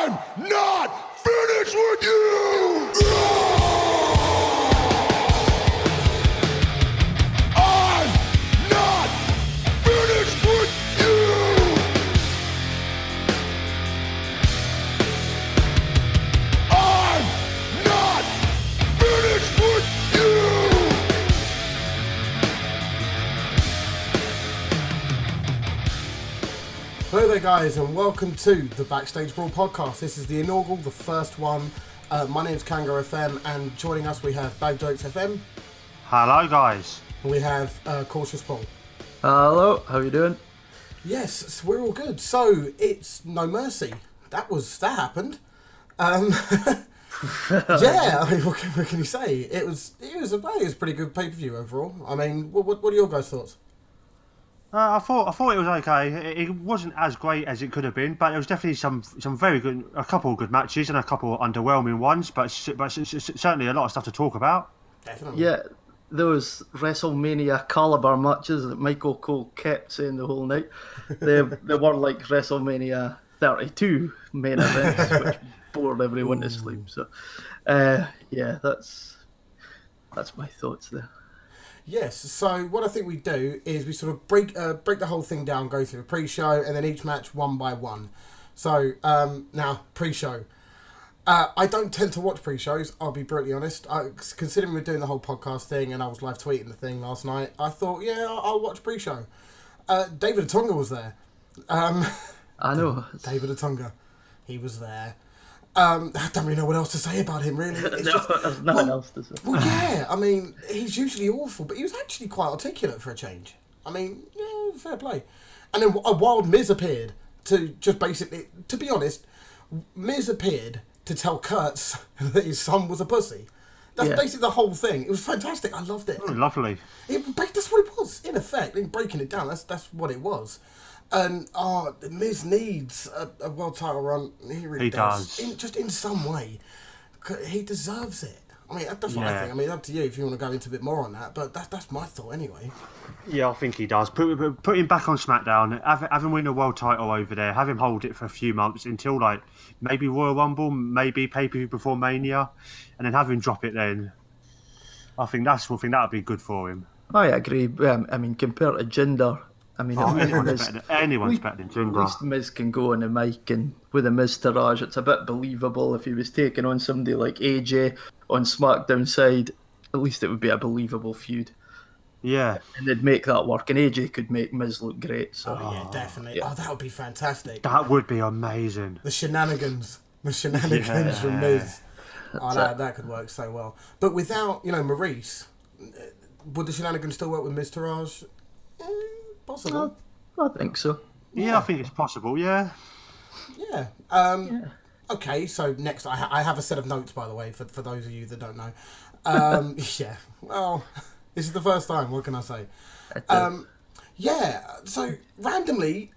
I'm not finished with you! I'm not finished with you! I'm not finished with you! Hello there guys and welcome to the Backstage Brawl Podcast. This is the inaugural, the first one. My name's Kangar FM and joining us we have Backstage FM. Hello guys. And we have Cautious Paul. Hello, how you doing? Yes, so we're all good. So it's No Mercy. That happened. Yeah, I mean, what can you say? It was a pretty good pay-per-view overall. I mean, what are your guys' thoughts? I thought it was okay. It wasn't as great as it could have been, but there was definitely some very good, a couple of good matches and a couple of underwhelming ones. But certainly a lot of stuff to talk about. Definitely. Yeah, those WrestleMania caliber matches that Michael Cole kept saying the whole night. They were like WrestleMania 32 main events, which bored everyone to sleep. So, yeah, that's my thoughts there. Yes, so what I think we do is we sort of break the whole thing down, go through a pre-show, and then each match one by one. So, now, pre-show. I don't tend to watch pre-shows, I'll be brutally honest. Considering we're doing the whole podcast thing, and I was live tweeting the thing last night, I thought, yeah, I'll watch pre-show. David Otunga was there. I know. David Otunga. He was there. I don't really know what else to say about him, really. There's nothing else to say. Well, yeah, I mean, he's usually awful, but he was actually quite articulate for a change. I mean, yeah, fair play. And then a wild Miz appeared to just basically, to be honest, Miz appeared to tell Kurtz that his son was a pussy. That's basically the whole thing. It was fantastic. I loved it. Oh, lovely. That's what it was, in effect. In breaking it down, that's what it was. And Miz needs a world title run. He really does. Just in some way, he deserves it. I mean, that's what I think. I mean, up to you if you want to go into a bit more on that. But that's my thought anyway. Yeah, I think he does. Put him back on SmackDown. Have him win a world title over there. Have him hold it for a few months until like maybe Royal Rumble, maybe pay-per-view before Mania, and then have him drop it then. I think that would be good for him. I agree. I mean, compared to Jinder. I mean, anyone's better than Jinder. At least Miz can go on the mic, and with a Miz Taraj, it's a bit believable. If he was taking on somebody like AJ on SmackDown side, at least it would be a believable feud. Yeah. And they'd make that work, and AJ could make Miz look great. So. Oh, yeah, definitely. Yeah. Oh, that would be fantastic. That would be amazing. The shenanigans from Miz. That could work so well. But without, Maurice, would the shenanigans still work with Miz Taraj? Possible. I think so. Yeah, I think it's possible, yeah. Yeah. Okay, so next, I have a set of notes, by the way, for those of you that don't know. Yeah, well, this is the first time, what can I say? Yeah, so randomly,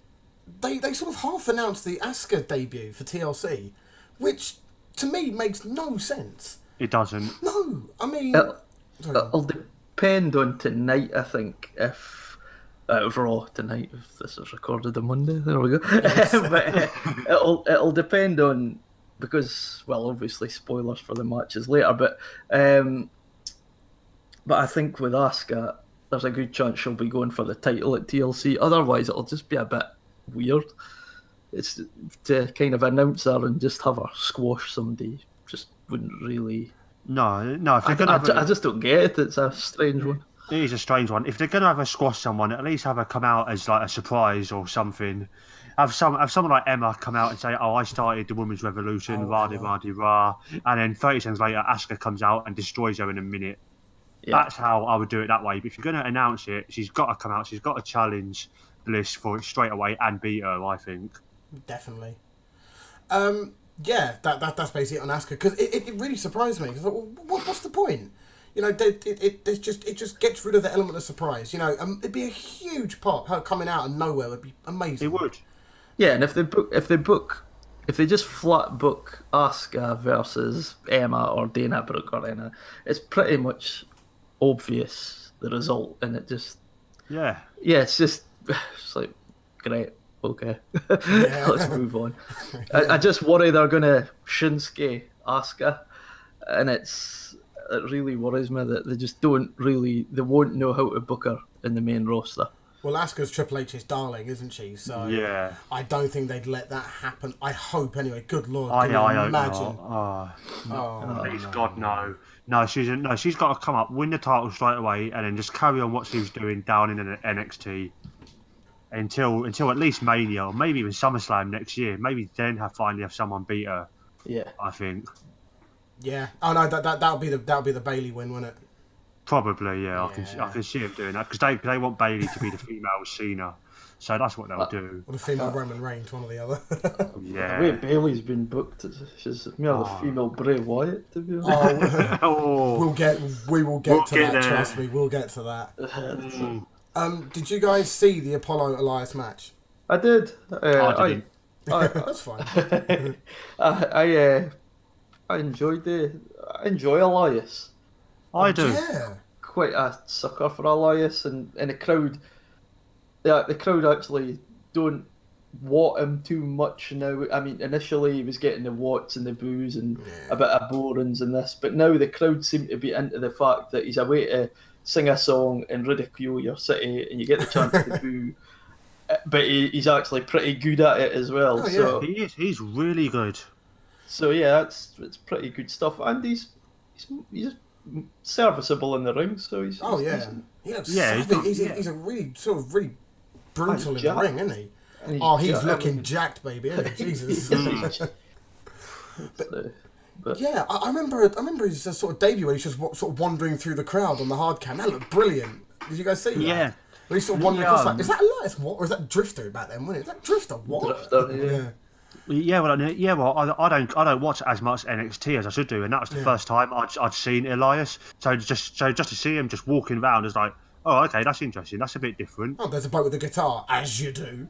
they sort of half-announced the Asuka debut for TLC, which, to me, makes no sense. It doesn't. No, I mean... It'll depend on tonight, I think, if... Raw tonight, if this is recorded on Monday, there we go. Yes. But it'll depend on, because, well, obviously spoilers for the matches later, but I think with Asuka, there's a good chance she'll be going for the title at TLC. Otherwise, it'll just be a bit weird. It's to kind of announce her and just have her squash somebody. Just wouldn't really. No. If they're I just don't get it. It's a strange one. It is a strange one. If they're going to have her squash someone, at least have her come out as like a surprise or something. Have someone like Emma come out and say, "Oh, I started the women's revolution," rah rah, and then 30 seconds later, Asuka comes out and destroys her in a minute. Yeah. That's how I would do it that way. But if you're going to announce it, she's got to come out. She's got to challenge Bliss for it straight away and beat her. I think. Definitely. Yeah, that's basically it on Asuka because it really surprised me. I thought, well, what's the point? It just gets rid of the element of surprise. It'd be a huge pop. Her coming out of nowhere would be amazing. It would. Yeah, and if they just flat book Asuka versus Emma or Dana Brooke or Anna, it's pretty much obvious the result, and it just it's like great. okay, let's move on. I just worry they're going to Shinsuke Asuka, and it really worries me that they won't know how to book her in the main roster. Well, Asuka's Triple H's darling, isn't she? So Yeah. I don't think they'd let that happen. I hope anyway. Good Lord, I can you hope imagine? not. Please no. God, no. No, she's got to come up, win the title straight away, and then just carry on what she was doing down in NXT until at least Mania, or maybe even SummerSlam next year. Maybe then finally have someone beat her. Yeah. I think. Yeah. Oh no, that'll be the Bailey win, won't it? Probably, yeah. I can see him doing that because they want Bailey to be the female Cena, so that's what they'll do. Or the female Roman Reigns, one or the other. Yeah. The way Bailey's been booked, she's more the female Bray Wyatt, to be honest. Oh. We will get to that. there. Trust me, we'll get to that. Did you guys see the Apollo Elias match? I did. I didn't. That's fine. I enjoyed I enjoy Elias. I do. Yeah. Quite a sucker for Elias, and the crowd. Yeah, the crowd actually don't want him too much now. I mean, initially he was getting the whats and the boos and a bit of borings and this, but now the crowd seem to be into the fact that he's a way to sing a song and ridicule your city, and you get the chance to boo. But he's actually pretty good at it as well. Oh, yeah. So He is. He's really good. So yeah, it's pretty good stuff, and he's serviceable in the ring. So he's decent. He looks Yeah, savage. he's He's a really really brutal in the jacked. ring, isn't he? And He's looking jacked, baby, isn't he? Jesus. But Yeah, I remember his sort of debut when he's just sort of wandering through the crowd on the hard cam. That looked brilliant. Did you guys see that? Yeah. When he's sort of wandering across, like, is that Elias What or is that Drifter back then? Wasn't it? Is that Drifter What? Drifter, yeah. Well, I don't watch as much NXT as I should do, and that was the first time I'd seen Elias. So just to see him just walking around is like, oh, okay, that's interesting. That's a bit different. Oh, there's a bloke with a guitar, as you do.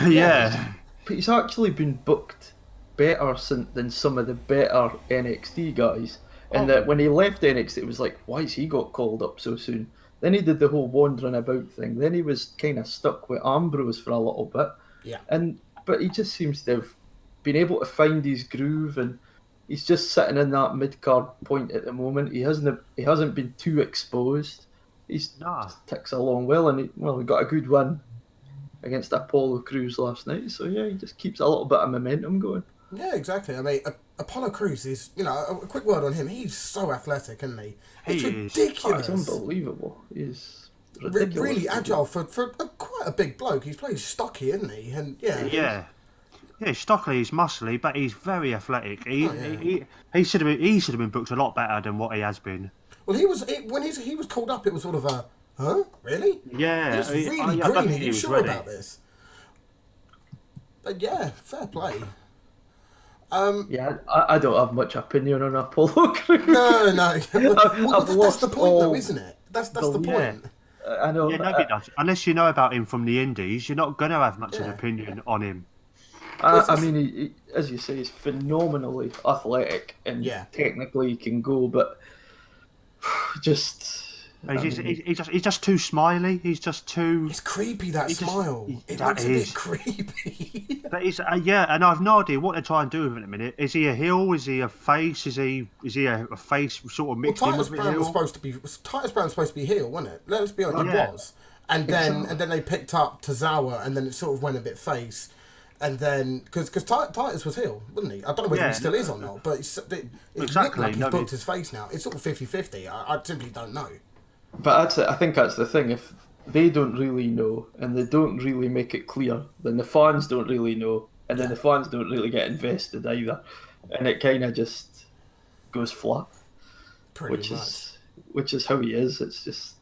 Yeah. But he's actually been booked better than some of the better NXT guys. And that when he left NXT, it was like, why's he got called up so soon? Then he did the whole wandering about thing. Then he was kind of stuck with Ambrose for a little bit. Yeah. But he just seems to have been able to find his groove, and he's just sitting in that mid-card point at the moment. He hasn't been too exposed. He's ticks along well, and he got a good win against Apollo Crews last night. So yeah, he just keeps a little bit of momentum going. Yeah, exactly. I mean, Apollo Crews is, a quick word on him. He's so athletic, isn't he? It's ridiculous. It's unbelievable. He's ridiculous. Really agile for quite a big bloke. He's pretty stocky, isn't he? And Yeah, Stockley is muscly, but he's very athletic. He should have been booked a lot better than what he has been. Well, when he was called up, it was sort of a, huh? Really? Yeah, He was really I don't green. think Are he you was sure ready. about this? But yeah, fair play. Yeah, I don't have much opinion on Apollo Crews. No. I've That's lost the point, though, all isn't it? That's the point. Yeah. I know. Yeah, nobody does. Unless you know about him from the Indies, you're not going to have much of an opinion on him. I mean, he, as you say, he's phenomenally athletic, and technically he can go, but He's just too smiley. He's just too. It's creepy, that smile. It looks a bit creepy. But and I've no idea what they're trying to do with him in a minute. Is he a heel? Is he a face? Is he a face sort of mixed in with a heel? Titus Brown was supposed to be heel, wasn't it? Let's be honest, he was. And then they picked up Tozawa, and then it sort of went a bit face. And then, because Titus was heel, wasn't he? I don't know whether he still is or not, but it looked like he's booked his face now. It's sort of 50-50. I simply don't know. But I think that's the thing. If they don't really know, and they don't really make it clear, then the fans don't really know, and then the fans don't really get invested either. And it kind of just goes flat. Which is how he is. It's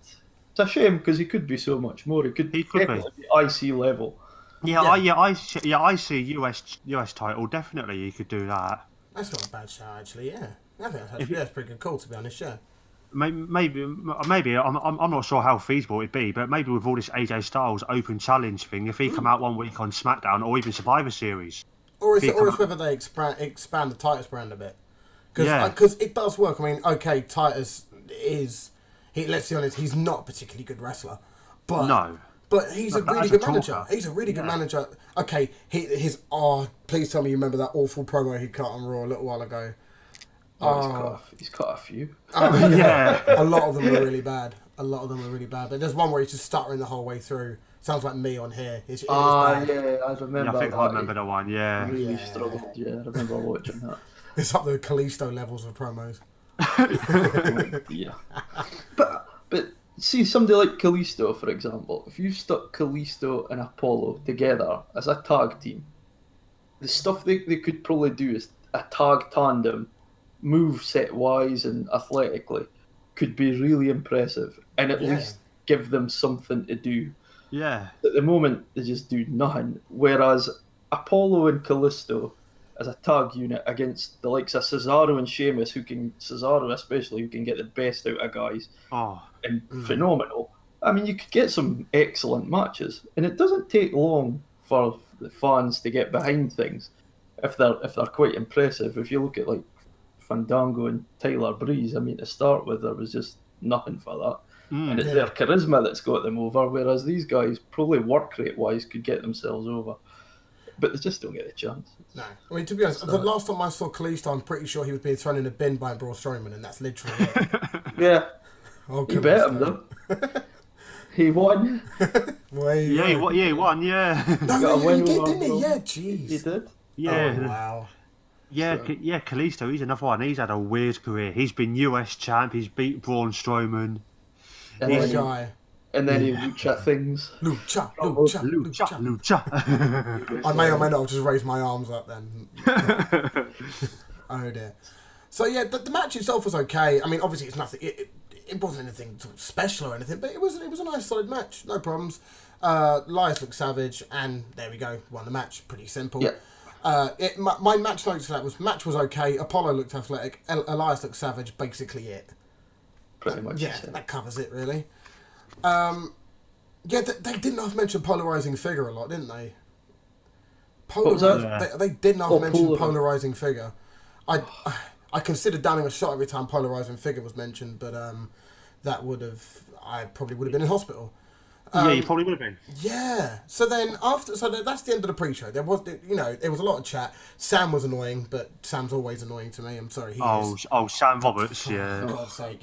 a shame, because he could be so much more. He could definitely be IC level. I see US title, definitely he could do that. That's not a bad show, actually. Yeah, I think that's pretty good call, to be honest. Yeah. Maybe I'm not sure how feasible it'd be, but maybe with all this AJ Styles open challenge thing, if he come out one week on SmackDown or even Survivor Series, or whether they expand the Titus brand a bit, because it does work. I mean, okay, Titus let's be honest, he's not a particularly good wrestler, but But he's a really good manager. He's a really good manager. Okay, please tell me you remember that awful promo he cut on Raw a little while ago. He's cut a few. Yeah. A lot of them are really bad. But there's one where he's just stuttering the whole way through. Sounds like me on here. It is bad. Yeah, I remember. Yeah, I think I remember that one. Yeah. Really struggled. Yeah, I remember watching that. It's up there with Kalisto levels of promos. Yeah. But see, somebody like Kalisto, for example, if you stuck Kalisto and Apollo together as a tag team, the stuff they could probably do is a tag tandem, move set wise and athletically, could be really impressive and at least give them something to do. Yeah. At the moment, they just do nothing. Whereas Apollo and Kalisto as a tag unit against the likes of Cesaro and Sheamus, Cesaro especially, who can get the best out of guys, and phenomenal. I mean, you could get some excellent matches, and it doesn't take long for the fans to get behind things if they're quite impressive. If you look at like Fandango and Tyler Breeze, I mean, to start with, there was just nothing for that. And it's their charisma that's got them over, whereas these guys, probably work rate wise, could get themselves over. But they just don't get a chance. No. I mean, to be honest, the last time I saw Kalisto, I'm pretty sure he was being thrown in a bin by Braun Strowman, and that's literally it. Yeah. Oh, He bet him, though. He won. He won, yeah. No, he did, didn't he? Yeah, jeez. He did? Yeah. Oh, wow. Yeah, Kalisto, he's another one. He's had a weird career. He's been US champ, he's beat Braun Strowman. And What a guy. And then he lucha things. Lucha. I may or may not just raise my arms up then. Oh dear. So yeah, the match itself was okay. I mean, obviously it's nothing. It wasn't anything sort of special or anything, but it was a nice solid match. No problems. Elias looked savage, and there we go. Won the match. Pretty simple. Yeah. My match notes for that match was okay. Apollo looked athletic. Elias looked savage. Basically it. Pretty much. Yeah, that covers it really. They didn't have to mention polarizing figure a lot, didn't they? What was that? They didn't have to mention Polarizing. polarizing figure. I considered downing a shot every time polarizing figure was mentioned, but I probably would have been in hospital. Yeah, you probably would have been. Yeah. So then that's the end of the pre-show. There was a lot of chat. Sam was annoying, but Sam's always annoying to me. I'm sorry. Sam Roberts, yeah. For God's sake,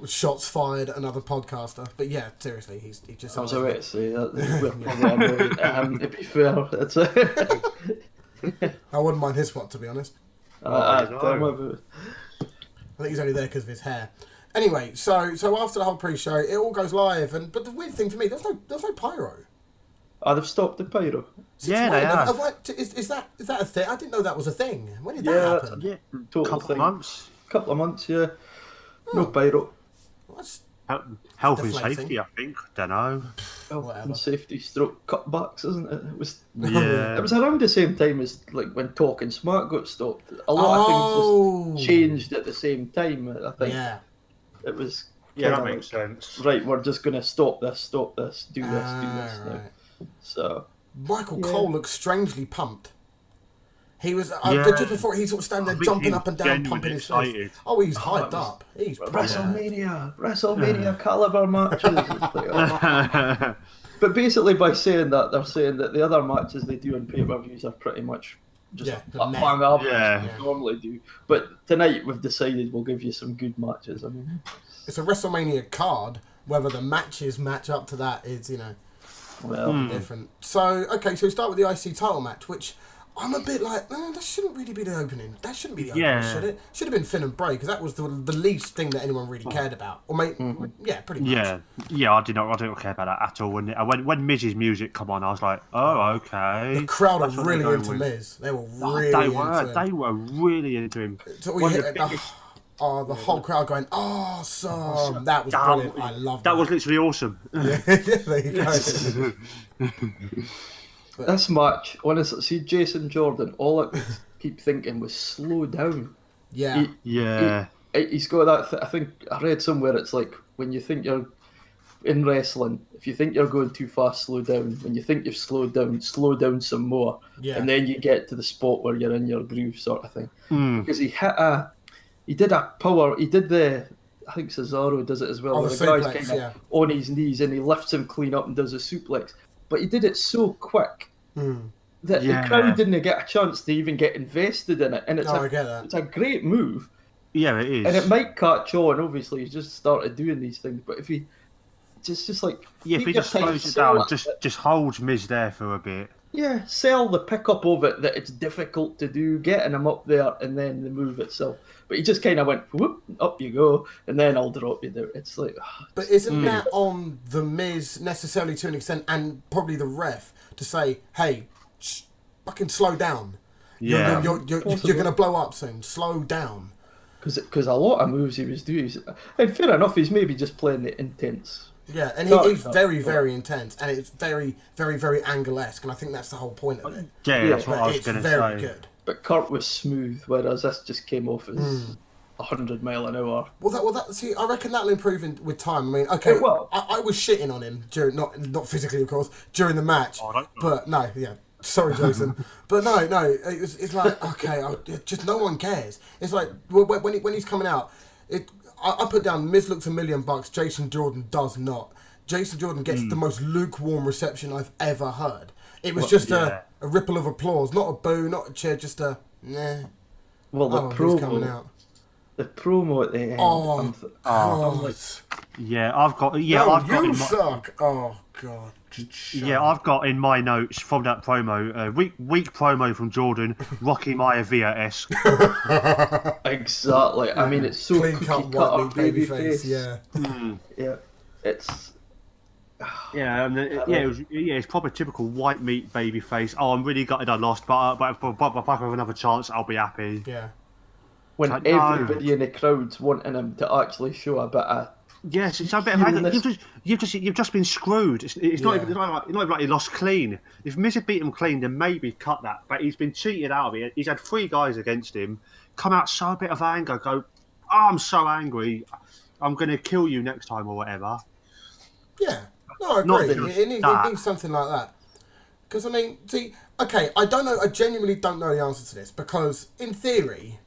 shots fired at another podcaster. But yeah, seriously, he just. I was about to say that. We're probably annoyed at him, to be fair. That's I wouldn't mind his spot, to be honest. I I think he's only there because of his hair. Anyway, so after the whole pre-show, it all goes live, but the weird thing for me, there's no pyro. they've stopped the pyro. Yeah, they have. Is that a thing? I didn't know that was a thing. When did that happen? Yeah, Total couple thing. of months. Couple of months, yeah. No pyro. What's Health and deflating. safety, I think. Don't know. Health Whatever. and safety stroke cutbacks, isn't it? It was. Yeah. It was around the same time as like when Talking Smart got stopped. A lot of things just changed at the same time. I think. Yeah. It was. Yeah, that kinda makes sense. Right, we're just gonna stop this, do this now. Right. So. Michael Cole looks strangely pumped. He was just before he sort of standing I there think jumping he up and was down, pumping his genuinely face. Oh, he's hyped up. He's WrestleMania caliber matches. But basically, by saying that, they're saying that the other matches they do on pay-per-views are pretty much just a bang average as we normally do. But tonight we've decided we'll give you some good matches. I mean, it's a WrestleMania card. Whether the matches match up to that is, different. So we start with the IC title match, which I'm a bit like, that shouldn't really be the opening. That shouldn't be the opening, should it? Should have been Finn and Bray, because that was the least thing that anyone really cared about. Or pretty much. Yeah, I didn't care about that at all. When Miz's music come on, I was like, oh, okay. The crowd are really into Miz. They were really into him. They were really into him. So we hit the whole crowd going, awesome. That was brilliant. I loved that. That was literally awesome. Yeah, there you go. This match, honestly, see Jason Jordan, all I could keep thinking was slow down. Yeah. He's got that, I think, I read somewhere it's like, when you think you're in wrestling, if you think you're going too fast, slow down. When you think you've slowed down, slow down some more. Yeah. And then you get to the spot where you're in your groove sort of thing. Because he did the I think Cesaro does it as well. Oh, where the the guy's suplex, kind of on his knees and he lifts him clean up and does a suplex. But he did it so quick that the crowd didn't get a chance to even get invested in it. And it's I get that. It's a great move. Yeah, it is. And it might catch on. Obviously, he's just started doing these things. But if he just like if he just slows it down, just holds Miz there for a bit. Yeah, sell the pickup of it that it's difficult to do, getting him up there, and then the move itself. But he just kind of went, whoop, up you go, and then I'll drop you there. It's like... But isn't that on the Miz necessarily to an extent, and probably the ref, to say, hey, fucking slow down. Yeah. You're going to blow up soon. Slow down. Because a lot of moves he was doing... And fair enough, he's maybe just playing the intense... Yeah, and he's very, very intense, and it's very, very, very angle-esque, and I think that's the whole point of it. Yeah, that's what I was going to say. It's very good. But Kurt was smooth, whereas this just came off as 100 mile an hour. See, I reckon that'll improve with time. I mean, okay, I was shitting on him during, not physically, of course, during the match. But no, yeah. Sorry, Jason. But no, it's like, okay, just no one cares. It's like, when he's coming out, I put down, Miz looks $1 million, Jason Jordan does not. Jason Jordan gets the most lukewarm reception I've ever heard. It was just a ripple of applause, not a boo, not a cheer, just a nah. Well, the promo coming out. The promo at the end. I'm like, I've got in suck. Oh God. I've got in my notes from that promo, weak promo from Jordan, Rocky Maivia-esque. Exactly. I mean, it's so clean cookie cut, cutter white baby face. face. Yeah. Yeah. It's. It's probably typical white meat baby face. Oh, I'm really gutted I lost, but if I have another chance, I'll be happy. Yeah. When everybody in the crowd's wanting him to actually show a bit of. Yes, it's a bit of anger. You've just been screwed. It's not even like he lost clean. If Miz had beat him clean, then maybe cut that. But he's been cheated out of it. He's had 3 guys against him. Come out so a bit of anger. Go, I'm so angry. I'm going to kill you next time or whatever. Yeah. No, I agree. It needs something like that. Because, I mean, see, okay, I don't know. I genuinely don't know the answer to this. Because, in theory...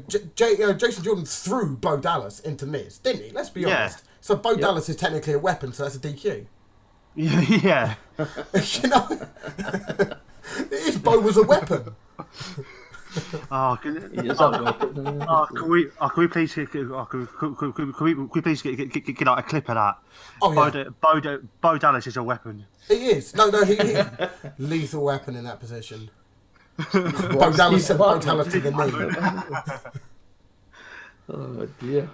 Jason Jordan threw Bo Dallas into Miz, didn't he? Let's be honest. So Bo Dallas is technically a weapon, so that's a DQ. Yeah. Bo was a weapon. Can we please get out a clip of that? Oh yeah. Bo Dallas is a weapon. He is. No, he lethal weapon in that position. Bo Dallas to the knee. Oh dear.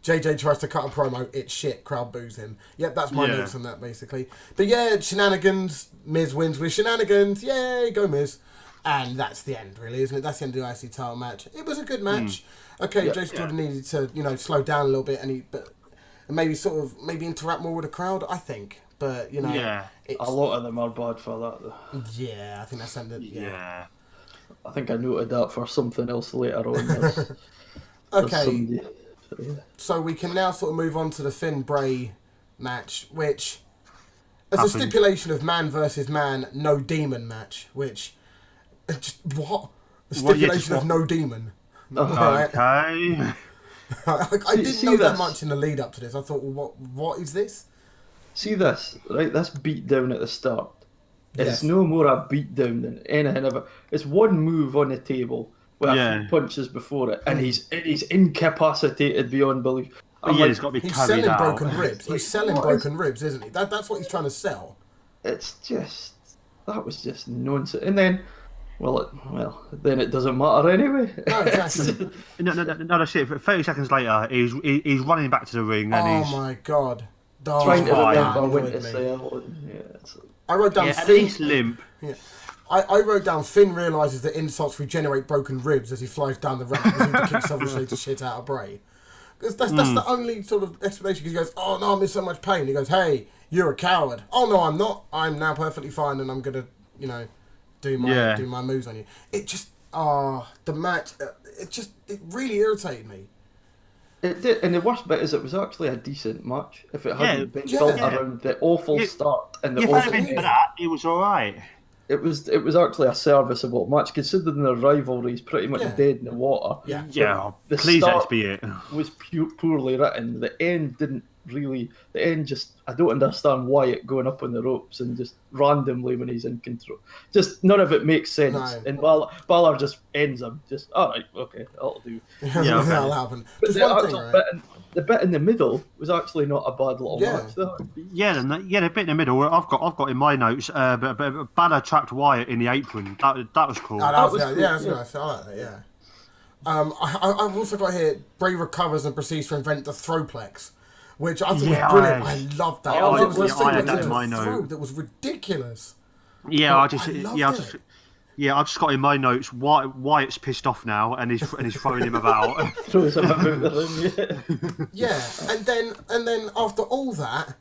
JJ tries to cut a promo, it's shit, crowd boos him. Yep, that's my notes on that basically. But yeah, shenanigans, Miz wins with shenanigans, yay, go Miz. And that's the end really, isn't it? That's the end of the IC title match. It was a good match. Okay, Jason Jordan needed to, slow down a little bit and maybe interact more with the crowd, I think. But, a lot of them are bad for that, though. Yeah, I think that's something. Yeah. I think I noted that for something else later on. Okay. So we can now sort of move on to the Finn Bray match, which is a stipulation of man versus man, no demon match. Which, what? A stipulation of no demon. Okay. I didn't know that much in the lead up to this. I thought, well, what is this? See this, right? This beat down at the start. It's no more a beat down than anything ever. It's one move on the table with a few punches before it, and he's incapacitated beyond belief. He's got to be he's carried selling out. Broken ribs. He's selling broken ribs, isn't he? That's what he's trying to sell. It's just that was just nonsense. And then, then it doesn't matter anyway. No, exactly. no, that's it. 30 seconds later, he's running back to the ring, and my god. Trying to remember when to say I wrote down at least limp. Yeah. I wrote down Finn realises that insults regenerate broken ribs as he flies down the ramp because he kicks obviously the shit out of Bray. Because that's the only sort of explanation. Because he goes, oh no, I'm in so much pain. He goes, hey, you're a coward. Oh no, I'm not. I'm now perfectly fine and I'm gonna, do my moves on you. It just, the match, it really irritated me. It did, and the worst bit is it was actually a decent match. If it hadn't been built around the awful start and the awful end. For that, it was all right. it was actually a serviceable match, considering the rivalry is pretty much dead in the water. Yeah. Yeah, The please let start it be it. was poorly written. The end didn't really. The end just. I don't understand Wyatt going up on the ropes and just randomly when he's in control. Just none of it makes sense. No. And Balor just ends him. Just all right, okay, that'll do. okay. That'll happen. But Just the one thing, actual right? the bit in the middle was actually not a bad little Yeah. match. Though. Yeah, the bit in the middle. I've got in my notes. But Balor trapped Wyatt in the apron. That was cool. Oh, that was, was that's cool, nice. I like that, yeah. I've also got here, Bray recovers and proceeds to invent the throwplex, which I thought was brilliant. I loved that. I It was a had that suplex in my into a note. throw that was ridiculous. Yeah, I I just loved it. I just got in my notes. Wyatt's pissed off now, and he's throwing him about. Throws him about the ring. Yeah, and then after all that,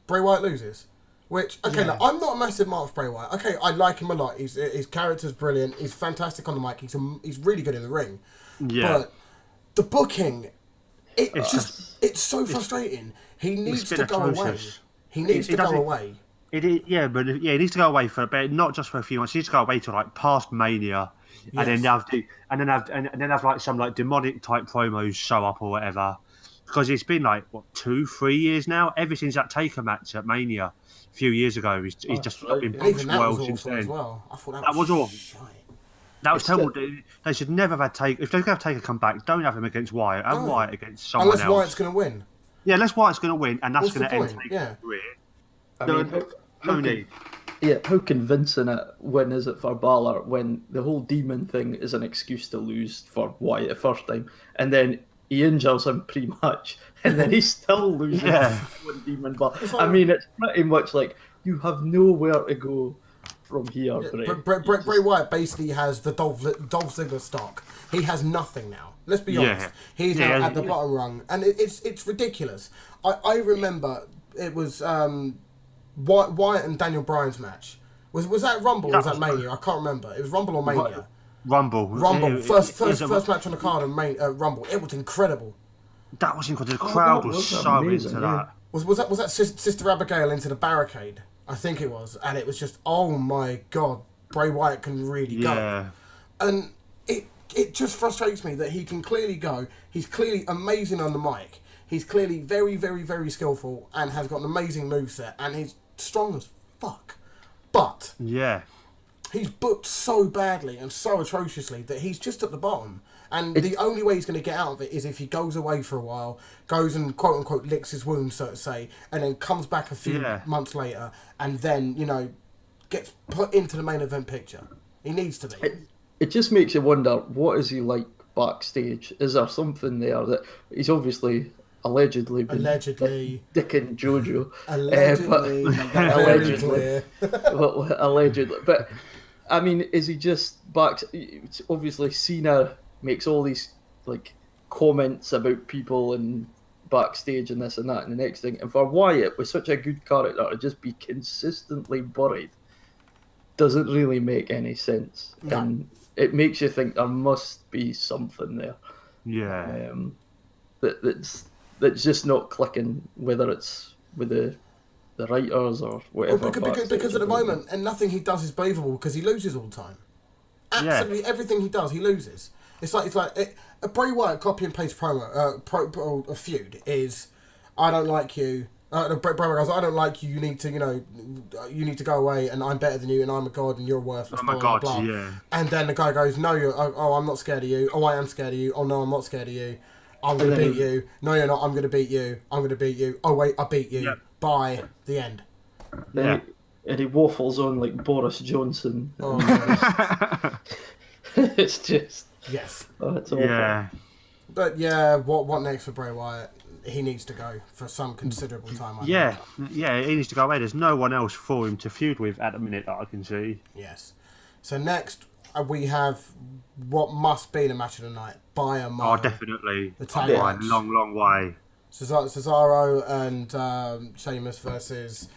Bray Wyatt loses. Which, okay, look, I'm not a massive mark for Bray Wyatt. Okay, I like him a lot. His character's brilliant. He's fantastic on the mic. He's really good in the ring. Yeah. But the booking, it's so frustrating. He needs to go away. atrocious. He needs to go away. He needs to go away for a bit, not just for a few months. He needs to go away till like past Mania, Yes. and then have like some like demonic type promos show up or whatever. Because it's been like what 2-3 years now. Ever since that Taker match at Mania a few years ago, he's just not been And even booked that well was since awful as then. well. I thought That was awful. shite. That was terrible. They should never have had Taker. If they're going to have Taker come back, don't have him against Wyatt. Have Wyatt against someone Unless else. Wyatt's going to win. Yeah, unless Wyatt's going to win, and that's What's going the to end point? Taker's Yeah. career. I No, mean, no need. Yeah, how convincing a win is it for Balor when the whole demon thing is an excuse to lose for Wyatt the first time, and then he injures him pre-match, and then he still loses Yeah. one demon. But I mean, it's pretty much like you have nowhere to go from here, Bray. Bray Wyatt basically has the Dolph Ziggler stock. He has nothing now. Let's be Yeah. honest. He's Yeah, now at the bottom rung, and it's ridiculous. I remember it was Wyatt and Daniel Bryan's match. Was that Rumble or was that Mania? I can't remember. It was Rumble or Mania. Rumble. First match on the card of Rumble. It was incredible. That was incredible. The crowd was so amazing, into yeah. that. Was that Sister Abigail into the barricade? I think it was, and it was just, oh my god, Bray Wyatt can really go. Yeah. And it just frustrates me that he can clearly go. He's clearly amazing on the mic. He's clearly very, very, very skillful and has got an amazing moveset, and he's strong as fuck. But Yeah. he's booked so badly and so atrociously that he's just at the bottom. And the only way he's going to get out of it is if he goes away for a while, goes and quote-unquote licks his wounds, so to say, and then comes back a few months later and then, gets put into the main event picture. He needs to be. It just makes you wonder, what is he like backstage? Is there something there that he's obviously allegedly been dicking JoJo? Allegedly. Allegedly. Allegedly. But, I mean, is he just back... Obviously, Cena makes all these, comments about people and backstage and this and that and the next thing. And for Wyatt, with such a good character, to just be consistently buried doesn't really make any sense. No. And it makes you think there must be something there. Yeah. That's just not clicking, whether it's with the writers or whatever. Because at the moment, and nothing he does is believable because he loses all the time. Absolutely everything he does, he loses. It's like a Bray Wyatt copy and paste promo, a feud is, I don't like you. Bray Wyatt goes, I don't like you. You need to go away, and I'm better than you, and I'm a god, and you're worthless. I'm a blah, god, blah, blah. yeah. And then the guy goes, no, I'm not scared of you. Oh, I am scared of you. Oh no, I'm not scared of you. I'm gonna beat you. No, you're not. I'm gonna beat you. I'm gonna beat you. Oh wait, I beat you. Yep. Bye. The end. Yeah. And he waffles on like Boris Johnson. Oh, man. It's just... Yes. Oh, it's awful. Yeah. But yeah, what next for Bray Wyatt? He needs to go for some considerable time. I think. Yeah, he needs to go away. There's no one else for him to feud with at the minute that I can see. Yes. So next we have what must be the match of the night by a mile. Oh, definitely. The tag By a match. long way. Cesaro and Sheamus versus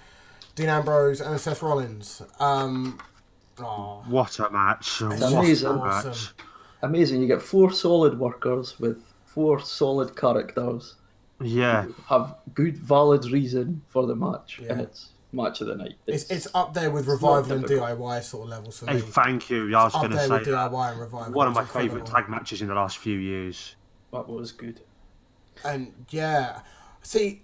Dean Ambrose and Seth Rollins. What a match. It's What amazing. a awesome. match. Amazing. You get 4 solid workers with 4 solid characters. Yeah. Have good, valid reason for the match, Yeah. and it's match of the night. It's up there with Revival and DIY sort of levels for me. Hey, thank you. I was going to say with DIY and Revival. one of my It's favourite incredible. tag matches in the last few years. That was good. And yeah, see,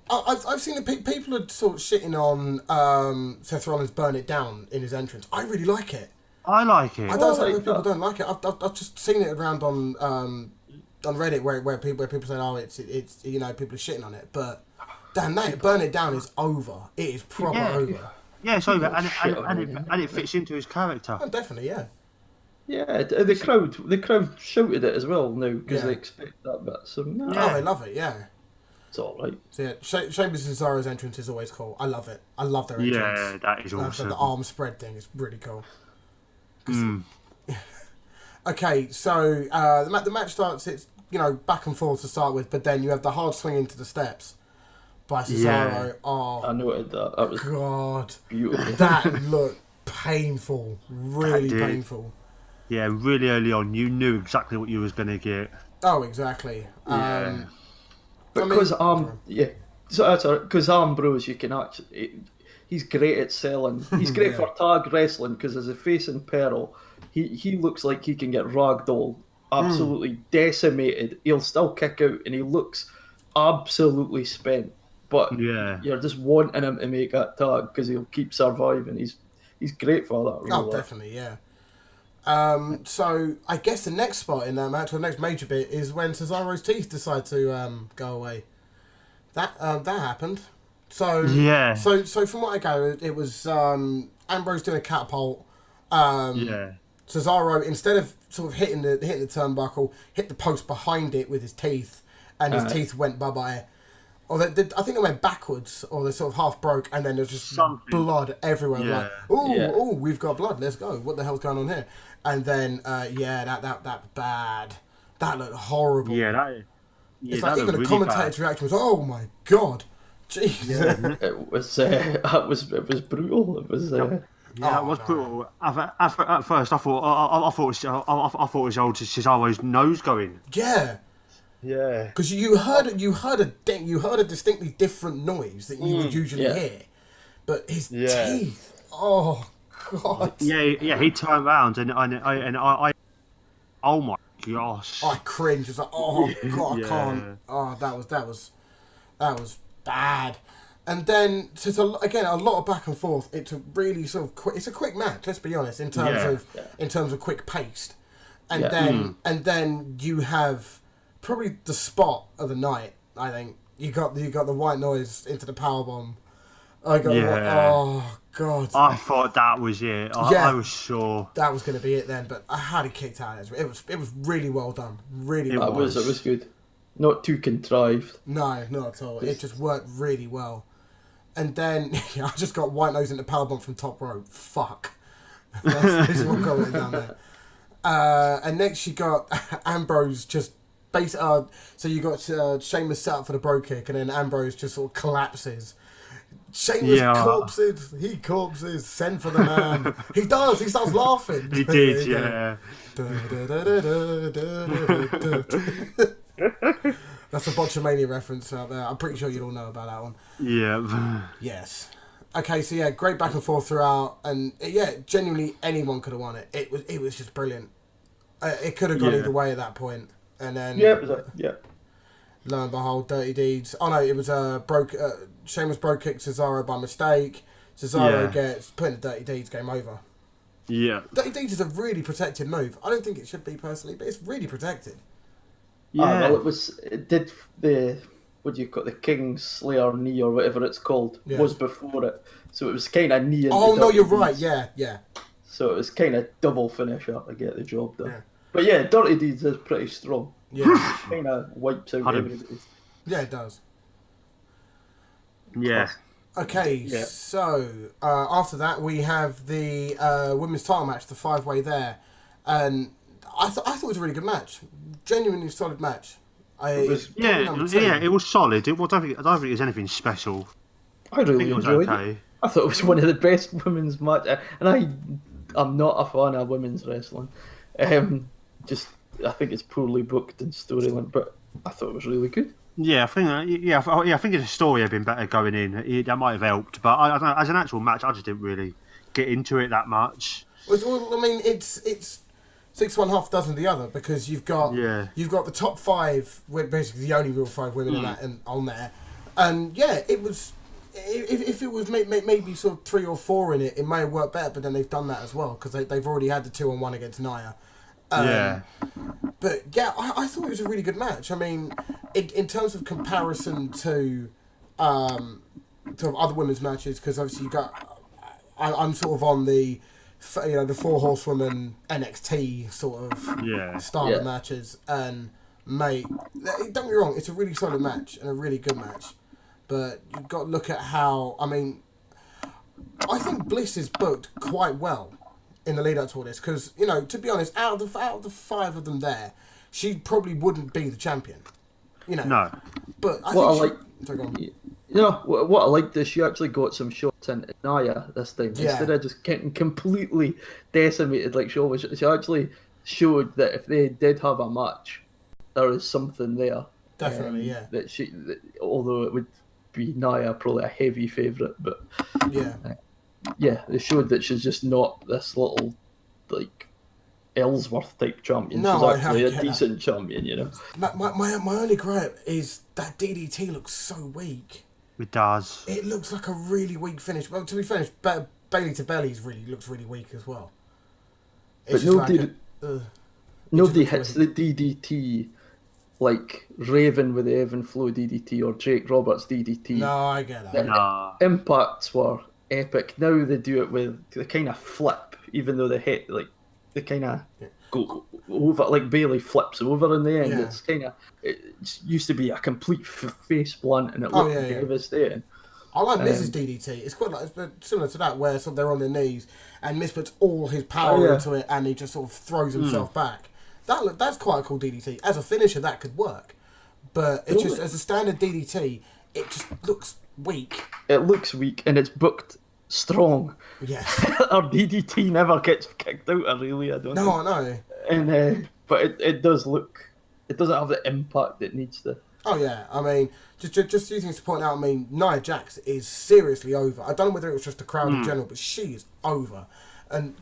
I've seen people are sort of shitting on Seth Rollins' "Burn It Down" in his entrance. I really like it. I like it. I don't like think people that. don't like it. I've just seen it around on Reddit where people say, oh, it's you know, people are shitting on it, but damn, that "Burn It Down" is over. It is proper over. Yeah, it's over, shit on and it fits into his character. Oh, definitely, yeah. Yeah, the crowd shouted it as well now because Yeah. they expect that bit. So no, Oh, they love it, yeah. it's all right. So yeah, Sheamus and Cesaro's entrance is always cool. I love it. I love their entrance. Yeah, that is And awesome. the arm spread thing is really cool. Okay, so the match starts. It's back and forth to start with, but then you have the hard swing into the steps by Cesaro. Yeah. Oh I noted that. That was God, beautiful. that looked painful, really That did. painful. Yeah, really early on, you knew exactly what you was going to get. Oh, exactly. Yeah. Because because Ambrose, you can actually, he's great at selling. He's great for tag wrestling because as a face in peril, he looks like he can get ragdoll, absolutely decimated. He'll still kick out, and he looks absolutely spent. But Yeah. you're just wanting him to make that tag because he'll keep surviving. He's great for that role. Oh, definitely, yeah. So I guess the next spot in that match, or the next major bit, is when Cesaro's teeth decide to go away. That happened. So Yeah. So from what I gather, it was Ambrose doing a catapult. Yeah. Cesaro, instead of sort of hitting the turnbuckle, hit the post behind it with his teeth, and his teeth went bye-bye. Or I think they went backwards, or they sort of half broke, and then there's just Something. blood everywhere. Yeah. Like, ooh, Yeah. ooh, we've got blood. Let's go. What the hell's going on here? And then, that bad. That looked horrible. Yeah, that. Yeah, It's that like even looked the really commentator's bad. reaction was, "Oh my god, jeez." It was brutal. It was. Yeah, it was brutal. At first, I thought it was old Cesaro's nose going. Yeah. Yeah. Because you heard a distinctly different noise that you would usually yeah. hear, but his Yeah. teeth. Oh god. Yeah. He turned around and I oh my gosh. I cringe. It's like, oh god, I Yeah. can't. Oh, that was bad. And then so again a lot of back and forth. It's a really sort of quick. It's a quick match. Let's be honest in terms of quick paced. And Yeah. then you have probably the spot of the night. I think you got the white noise into the powerbomb. Oh god. I thought that was it. I was sure. That was going to be it then, but I had it kicked out. It was really well done. Really well It done. was good. Not too contrived. No, not at all. It just worked really well. And then I just got white nose into powerbomb from top rope. Fuck. This is what got it down there. And next you got Ambrose just so you got Sheamus set up for the bro kick, and then Ambrose just sort of collapses. Sheamus corpses. He corpses. Send for the man. He does. He starts laughing. He did, yeah. That's a Botchamania reference out there. I'm pretty sure you'd all know about that one. Yeah. Yes. Okay, so yeah, great back and forth throughout, and yeah, genuinely anyone could have won it. It was just brilliant. It could have gone either way at that point, and then lo and behold, Dirty Deeds. Oh no, it was Sheamus bro kicked Cesaro by mistake. Cesaro gets put in the Dirty Deeds. Game over. Yeah. Dirty Deeds is a really protected move. I don't think it should be personally, but it's really protected. Yeah. Well, it did the, what do you call it, the King Slayer knee or whatever it's called, was before it. So it was kind of knee. Oh, no, you're right. Yeah. So it was kind of double finisher to get the job done. Yeah. But yeah, Dirty Deeds is pretty strong. Yeah. Kind of wipes out everybody. Yeah, it does. Yeah. Okay, so after that we have the women's title match, the 5-way there, and I thought it was a really good match, genuinely solid match. It was solid. I don't think it was anything special. I really enjoyed it. I thought it was one of the best women's matches, and I'm not a fan of women's wrestling. I think it's poorly booked and storyline, but I thought it was really good. Yeah, I think I think the story had been better going in. That might have helped, but I don't know, as an actual match, I just didn't really get into it that much. Well, I mean, it's 6 1 half dozen the other, because you've got the top 5, basically the only real 5 women in that and on there, and yeah, it was. If it was maybe sort of 3 or 4 in it, it may have worked better. But then they've done that as well, because they've already had the 2-on-1 against Nia. But yeah, I thought it was a really good match. I mean, in terms of comparison to other women's matches, because obviously I'm sort of on the 4 horsewoman NXT sort of style of matches, and mate, don't get me wrong, it's a really solid match and a really good match. But you've got to look at how, I mean, I think Bliss is booked quite well in the lead up to all this, because, to be honest, out of the 5 of them there, she probably wouldn't be the champion. No. But I what I liked is she actually got some shots into Nia this time, instead of just getting completely decimated like she always. She actually showed that if they did have a match, there is something there. Definitely, Although it would be Nia probably a heavy favourite, but they showed that she's just not this little like Ellsworth type champion. No, she's actually a decent champion, My only gripe is that DDT looks so weak. It does. It looks like a really weak finish. Well, to be fair, Bailey to Belly's looks really weak as well. But nobody hits the DDT like Raven with the Evan Flow DDT or Jake Roberts DDT. No, I get that. Impacts were epic. Now they do it with the kind of flip, even though they hit like they kind of go over, like Bailey flips over in the end. Yeah. It's kind of it used to be a complete face blunt, and it looked devastating. I like Miz's DDT. It's quite similar to that, where sort of they're on their knees and Miz puts all his power into it, and he just sort of throws himself back. That's quite a cool DDT. As a finisher, that could work, but it just as a standard DDT, it just looks weak. It looks weak, and it's booked strong. Yes. Our DDT never gets kicked out. I don't. No, I know. And but it does look. It doesn't have the impact it needs to. Oh yeah, I mean, just using this to point out, I mean, Nia Jax is seriously over. I don't know whether it was just the crowd in general, but she is over, and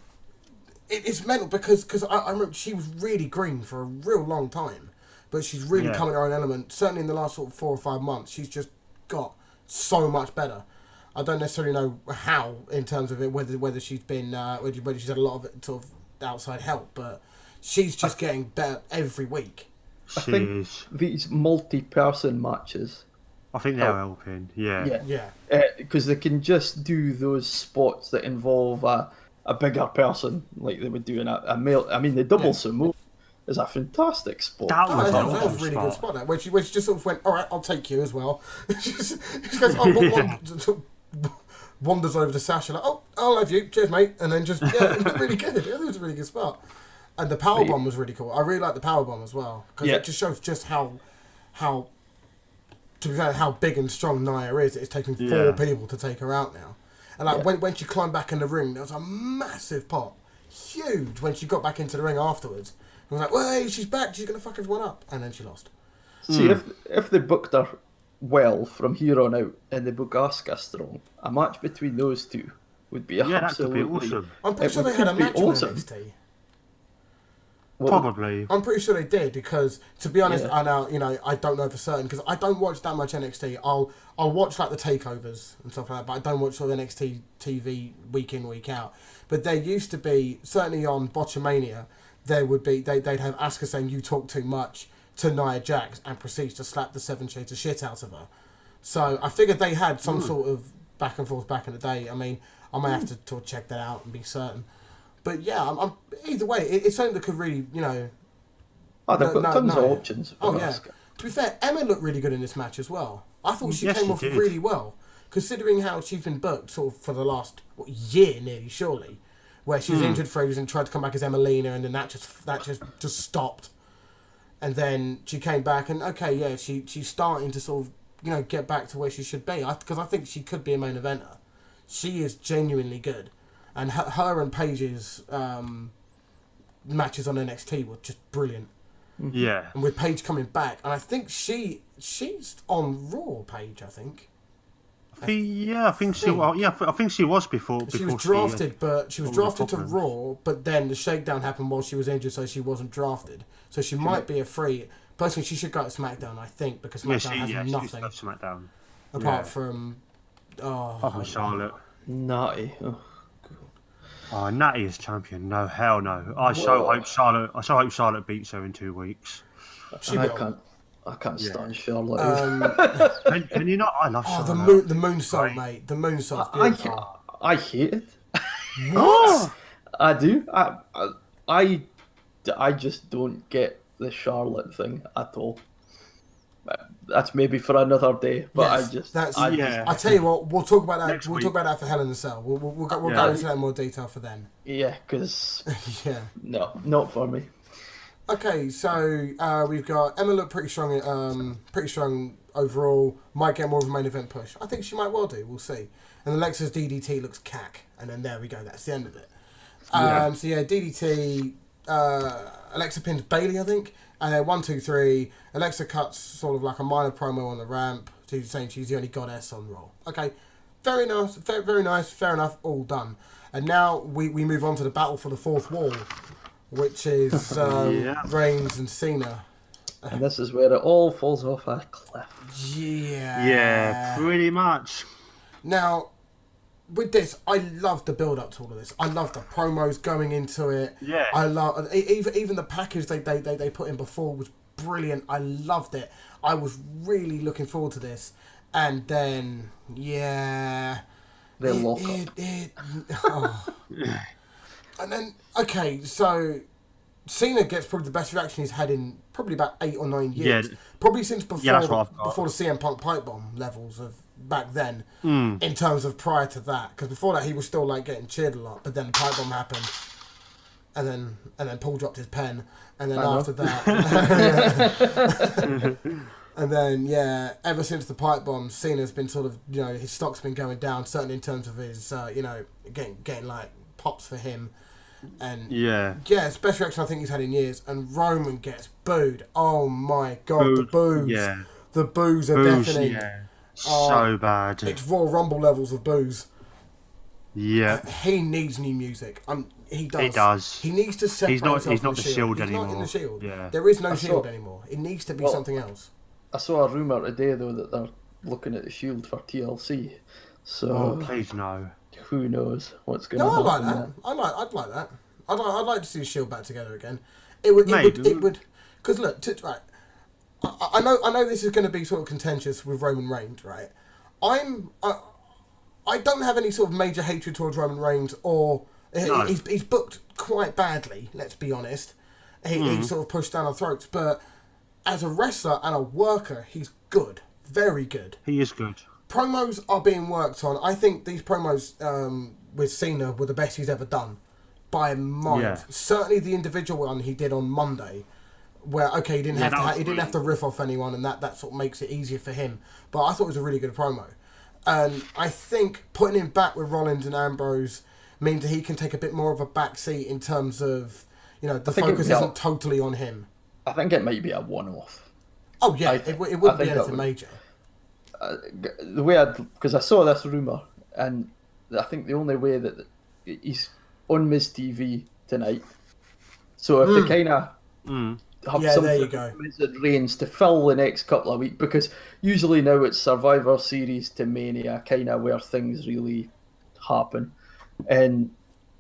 it's mental because I remember she was really green for a real long time, but she's really come in her own element. Certainly in the last sort of 4 or 5 months, she's just got so much better. I don't necessarily know how in terms of it, whether she's been whether she's had a lot of it, sort of outside help, but she's just getting better every week. I think these multi-person matches, I think they're helping. Yeah. Because they can just do those spots that involve a bigger person, like they would do in a male. I mean, the double sumo is a fantastic spot. That was That was a really good spot. That where she just sort of went, all right, I'll take you as well. she goes, wanders over to Sasha like, oh, I'll have you, cheers, mate, and then just it was really good. It was a really good spot. And the powerbomb was really cool. I really like the powerbomb as well, because it just shows just how to be fair, how big and strong Nia is. It's taken 4 people to take her out now. And like when she climbed back in the ring, there was a massive pop, huge. When she got back into the ring afterwards, it was like, well, hey, she's back. She's gonna fuck everyone up, and then she lost. See, if they booked her well from here on out, and they book Asuka strong, a match between those two would be absolutely awesome. I'm pretty sure they had a match on NXT. Probably. I'm pretty sure they did, because to be honest, I don't know for certain, because I don't watch that much NXT. I'll watch like the takeovers and stuff like that, but I don't watch sort of NXT TV week in, week out. But there used to be, certainly on Botchamania, there would be they'd have Asuka saying "you talk too much" to Nia Jax and proceeds to slap the 7 shades of shit out of her. So I figured they had some sort of back and forth back in the day. I mean, I may have to check that out and be certain. But yeah, I'm either way, it's something that could really, they've got tons of options. To be fair, Emma looked really good in this match as well. I thought she came off really well, considering how she's been booked sort of for the last year nearly, surely, where she was injured for ages and tried to come back as Emelina, and then that just stopped. And then she came back, and she's starting to sort of get back to where she should be. Because I think she could be a main eventer. She is genuinely good. And her and Paige's matches on NXT were just brilliant. Yeah. and with Paige coming back, and I think she's on Raw. Paige, I think. I think she was before. She was drafted, but she was drafted to Raw. But then the shakedown happened while she was injured, so she wasn't drafted. So she might be a free. Personally, she should go to SmackDown, I think, because SmackDown has nothing SmackDown. apart from Charlotte. Natty. Oh, Natty is champion. No, hell no. I so hope Charlotte beats her in 2 weeks. I can't stand Charlotte. Can you not? I love Charlotte. The moonsault, mate. The moonsault's beautiful. I hate it. What? I do. I just don't get the Charlotte thing at all. That's maybe for another day, but Yes, Yeah. I tell you what, we'll talk about that. Next We'll week. talk about that for Hell in a Cell. We'll go into that in more detail for then. yeah, because Yeah. no, not for me. Okay, so we've got Emma look pretty strong overall. Might get more of a main event push. I think she might well do. We'll see. And Alexa's DDT looks cack, and then there we go. That's the end of it. So yeah, DDT. Alexa pins Bailey, I think, and then 1, 2, 3. Alexa cuts sort of like a minor promo on the ramp, saying she's the only goddess on Raw. Okay, very nice, very nice. Fair enough. All done. And now we move on to the battle for the fourth wall, which is Reigns and Cena. And this is where it all falls off a cliff. Yeah, pretty much. Now, with this, I love the build up to all of this. I love the promos going into it. Yeah. I love even the package they put in before was brilliant. I loved it. I was really looking forward to this. And then They lock up. And then so Cena gets probably the best reaction he's had in probably about 8 or 9 years. Yeah. Probably since before that's what I've got. before the CM Punk pipe bomb levels of back then. In terms of prior to that, because before that he was still like getting cheered a lot, but then the pipe bomb happened, and then Paul dropped his pen, and then after that, and then ever since the pipe bomb, Cena's been sort of his stock's been going down, certainly in terms of his getting like pops for him. And best reaction I think he's had in years. And Roman gets booed. Oh my god, the boos! Yeah, the boos are deafening. Yeah, so bad. It's Royal Rumble levels of boos. Yeah, he needs new music. He does. He does. He needs to separate himself He's from not the the Shield. Shield anymore. He's not in the Shield. Yeah. There is no Shield anymore. It needs to be something else. I saw a rumour today though that they're looking at the Shield for TLC. So please no. Who knows what's going to No, I happen? like that. I'd like that. I'd like to see the Shield back together again. It would. Because look, right. I know this is going to be sort of contentious with Roman Reigns, right? I don't have any sort of major hatred towards Roman Reigns, or he's booked quite badly. Let's be honest. He's sort of pushed down our throats, but as a wrestler and a worker, he's good, very good. He is good. Promos are being worked on. I think these promos with Cena were the best he's ever done, by a mile. Yeah. Certainly the individual one he did on Monday, where he didn't have to riff off anyone, and that sort of makes it easier for him. But I thought it was a really good promo, and I think putting him back with Rollins and Ambrose means that he can take a bit more of a back seat in terms of the focus isn't totally on him. I think it might be a one-off. Oh yeah, it wouldn't be anything major. The way because I saw this rumour, and I think the only way that he's on Miz TV tonight, so if they kind of have there something you go. Miz and Reigns to fill the next couple of weeks, because usually now it's Survivor Series to Mania, kind of where things really happen, and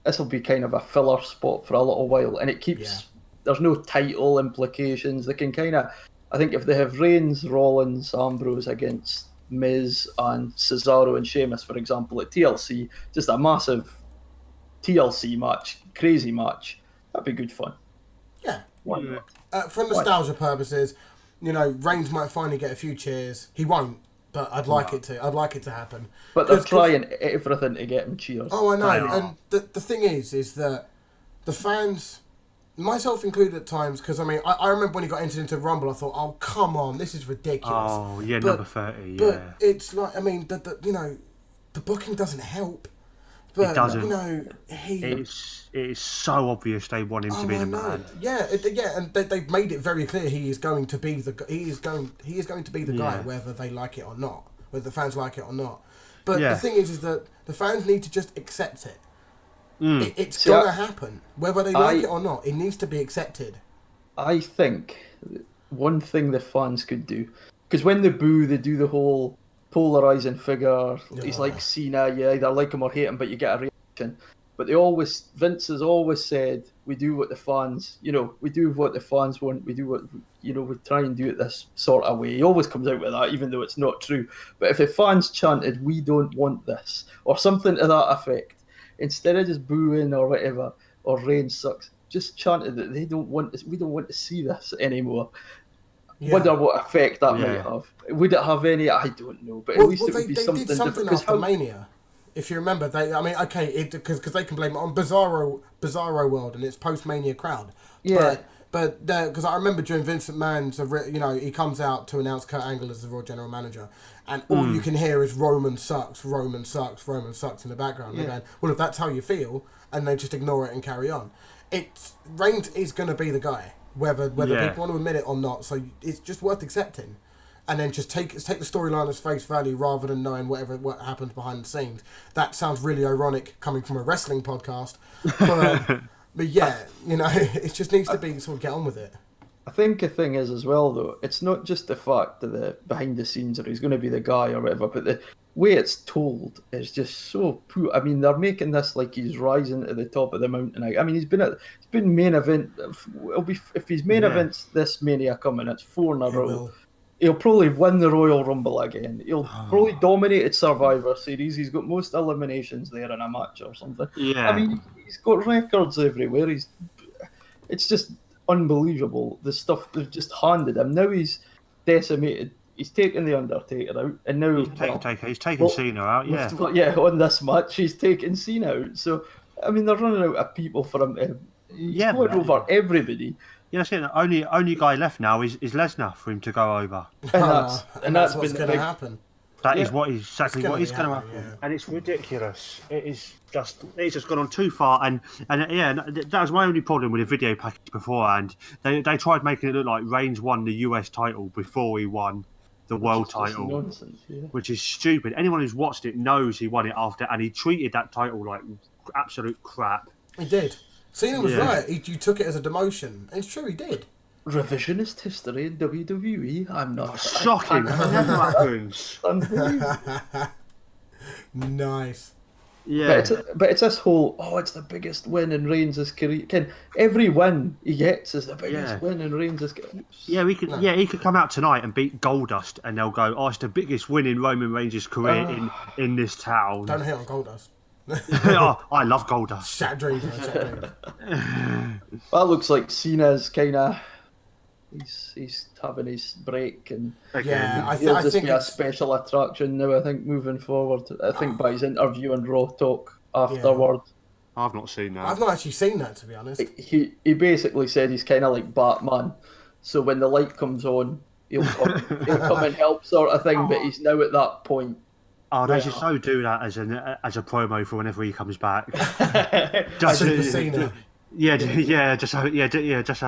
this will be kind of a filler spot for a little while, and it keeps there's no title implications. They can kind of, I think if they have Reigns, Rollins, Ambrose against Miz and Cesaro and Sheamus, for example, at TLC, just a massive TLC match, crazy match, that'd be good fun. Yeah. Why not? For nostalgia purposes, Reigns might finally get a few cheers. He won't, but I'd like it to. I'd like it to happen. But they're trying everything to get him cheers. Oh, I know. And the thing is that the fans, myself included at times, because I remember when he got entered into Rumble, I thought, oh come on, this is ridiculous. Oh yeah, number 30. But it's like the booking doesn't help. But, it doesn't. you know, It's so obvious they want him to be the man. Yeah, and they've made it very clear he is going to be the guy, whether they like it or not, whether the fans like it or not. But the thing is that the fans need to just accept it. It's gonna happen, whether they like it or not. It needs to be accepted. I think one thing the fans could do, because when they boo, they do the whole polarizing figure. He's like Cena, you either like him or hate him, but you get a reaction. But Vince has always said, we do what the fans, we do what the fans want. We do what, we try and do it this sort of way. He always comes out with that, even though it's not true. But if the fans chanted, we don't want this, or something to that effect, instead of just booing or whatever, or Reigns sucks, just chanted that we don't want to see this anymore. Yeah. Wonder what effect that might have. Would it have any? I don't know. But at least it would be something different. They did something after Mania. If you remember, because they can blame it on Bizarro World and its post-Mania crowd. Yeah. But because I remember during Vince McMahon's, he comes out to announce Kurt Angle as the Raw General Manager, and all you can hear is Roman sucks, Roman sucks, Roman sucks in the background. They're going, well, if that's how you feel, and they just ignore it and carry on. Reigns is going to be the guy, whether people want to admit it or not. So it's just worth accepting. And then just take the storyline as face value rather than knowing what happens behind the scenes. That sounds really ironic coming from a wrestling podcast, but yeah, it just needs to be sort of get on with it. I think the thing is as well though, it's not just the fact that the behind the scenes or he's going to be the guy or whatever, but the way it's told is just so poor. I mean, they're making this like he's rising to the top of the mountain. I mean, he's been main event. If he's main events this Mania coming, it's 4 in a row. He'll probably win the Royal Rumble again. He'll probably dominate Survivor Series. He's got most eliminations there in a match or something. Yeah. I mean, he's got records everywhere. It's just unbelievable, the stuff they've just handed him. Now he's decimated. He's taken The Undertaker out, and now he's taken Cena out. Yeah. On this match, he's taken Cena out. So, I mean, they're running out of people for him to... He's going over everybody. Yeah, that's it. The only guy left now is Lesnar for him to go over. And that's what's going to happen. That is what is going to happen. Yeah. And it's ridiculous. It's just gone on too far. And that was my only problem with the video package beforehand. They tried making it look like Reigns won the US title before he won the world title, nonsense, which is stupid. Anyone who's watched it knows he won it after, and he treated that title like absolute crap. He did. Cena was right. You took it as a demotion. It's true, he did. Revisionist history in WWE. I'm not. Shocking. That never happens. Nice. Yeah. But it's this whole, it's the biggest win in Reigns' career. Every win he gets is the biggest win in Reigns' career. Yeah, he could come out tonight and beat Goldust, and they'll go, it's the biggest win in Roman Reigns' career in this town. Don't hit on Goldust. I love Goldust. Shat dreams. That looks like Cena's kind of... He's having his break, and he'll just be a special attraction now, I think, moving forward. I think by his interview and Raw Talk afterward. I've not seen that. I've not actually seen that, to be honest. He basically said he's kind of like Batman. So when the light comes on, he'll come and help, sort of thing, but he's now at that point. They should so do that as a promo for whenever he comes back. Super Cena. Just have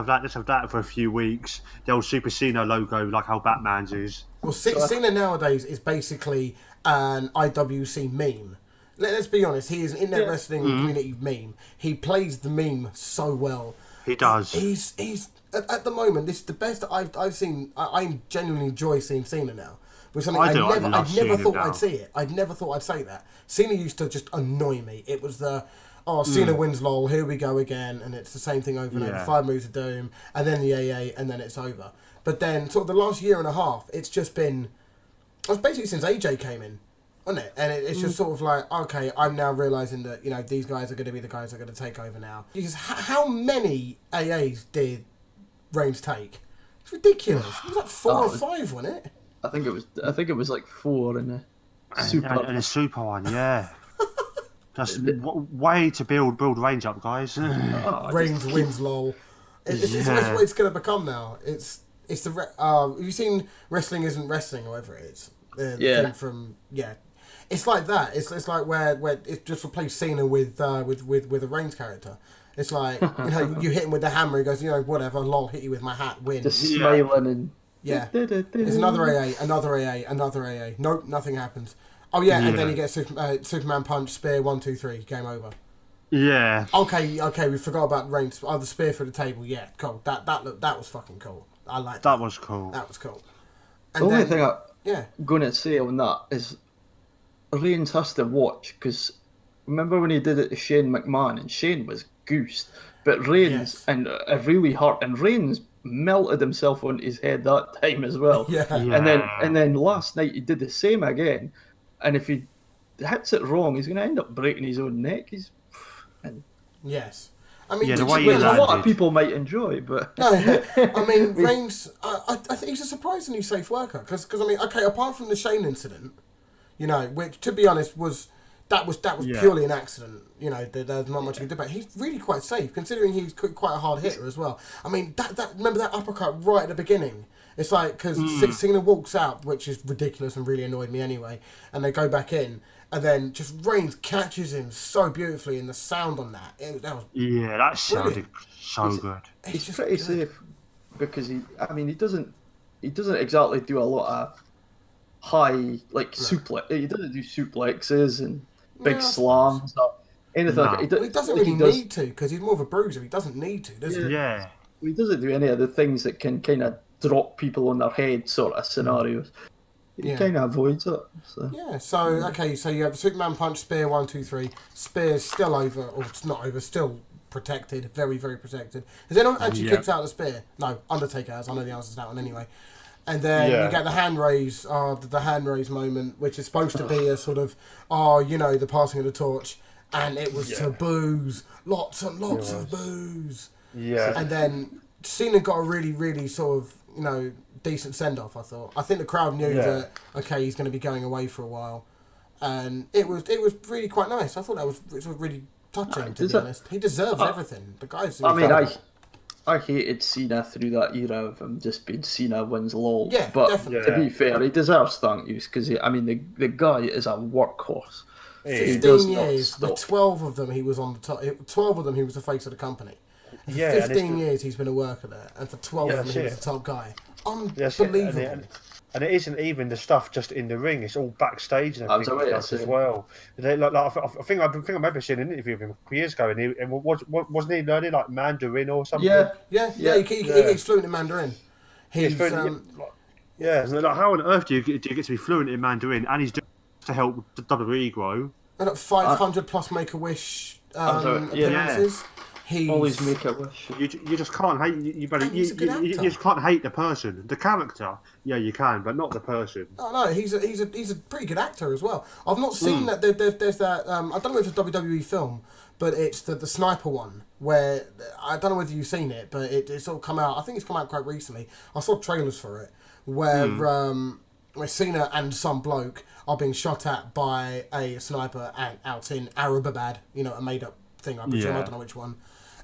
that for a few weeks. The old Super Cena logo, like how Batman's is. Well, Cena nowadays is basically an IWC meme. Let's be honest, he is an internet wrestling community meme. He plays the meme so well. He does. He's at the moment, this is the best I've seen. I genuinely enjoy seeing Cena now. Which something I never thought I'd see it. I'd never thought I'd say that. Cena used to just annoy me. It was Cena wins lol, here we go again, and it's the same thing over and over. 5 moves of doom, and then the AA, and then it's over. But then, sort of the last year and a half, it's just been... It's basically since AJ came in, wasn't it? And it's just sort of like, okay, I'm now realising that, these guys are going to be the guys that are going to take over now. Because how many AAs did Reigns take? It's ridiculous. It was like 4 or 5, wasn't it? I think it was like 4 in a super. And a super one, yeah. Just way to build Reigns up, guys. Reigns wins, lol. It's what it's going to become now. It's the have you seen Wrestling Isn't Wrestling or whatever it is? The thing from It's like that. It's like where it just replaced Cena with a Reigns character. It's like, you hit him with the hammer, he goes, whatever, lol, hit you with my hat, win. Just smiling and... Yeah. There's another AA. Nope, nothing happens. Oh, yeah, and then you get Superman punch, spear, 1, 2, 3, game over. Yeah. Okay, we forgot about Reigns. Oh, the spear for the table, yeah, cool. That was fucking cool. I like that. That was cool. That was cool. And the only thing I'm going to say on that is Reigns has to watch, because remember when he did it to Shane McMahon, and Shane was goosed, but Reigns, and it really hurt, and Reigns melted himself on his head that time as well. And then last night he did the same again, and if he hits it wrong, he's going to end up breaking his own neck. Yes. I mean, the way which a lot of people might enjoy, but... No, I mean, Reigns, I think he's a surprisingly safe worker, because I mean, okay, apart from the Shane incident, which, to be honest, was purely an accident. There's not much you can do about it. He's really quite safe, considering he's quite a hard hitter as well. I mean, remember that uppercut right at the beginning? It's like, because Cena walks out, which is ridiculous and really annoyed me anyway, and they go back in, and then just Reigns catches him so beautifully, and the sound on that, that was that sounded so good. He's just pretty safe, because he doesn't exactly do a lot of high, suplex. He doesn't do suplexes and big slams or anything like that. He doesn't really need to, because he's more of a bruiser. He doesn't need to, does he? Yeah. He doesn't do any of the things that can kind of drop people on their head sort of scenarios. He kind of avoids it. So. Yeah, so you have the Superman punch, spear, 1, 2, 3. Spear's still over, or it's not over, still protected, very, very protected. Has anyone actually kicked out the spear? No, Undertaker has. I know the answer to that one anyway. And then you get the hand raise, the hand raise moment, which is supposed to be a sort of, the passing of the torch. And it was to boos. Lots and lots of boos. Yeah. And then Cena got a really, really sort of, decent send-off, I thought. I think the crowd knew that, okay, he's going to be going away for a while. And it was really quite nice. I thought that was really touching, to be honest. He deserves everything. The guy's... I hated Cena through that era of him just being Cena wins lol. Yeah, but definitely. To be fair, he deserves thank yous, because the guy is a workhorse. 15 years, the 12 of them he was on the top. 12 of them he was the face of the company. And for 15 years he's been a worker there, and for 12 of them he was the top guy. Unbelievable. And it isn't even the stuff just in the ring; it's all backstage and everything else as well. I think I remember seeing an interview with him a couple years ago, and wasn't he learning like Mandarin or something? Yeah. He's fluent in Mandarin. He's fluent, how on earth do you get to be fluent in Mandarin? And he's doing it to help the WWE grow. And 500 plus Make-A-Wish appearances. Always make a wish. You just can't hate you just can't hate the person. The character, you can, but not the person. No, he's a pretty good actor as well. I've not seen that. There's that. I don't know if it's a WWE film, but it's the sniper one where I don't know whether you've seen it, but it's all come out. I think it's come out quite recently. I saw trailers for it where Cena and some bloke are being shot at by a sniper out in Arababad. A made up thing. I presume. I don't know which one.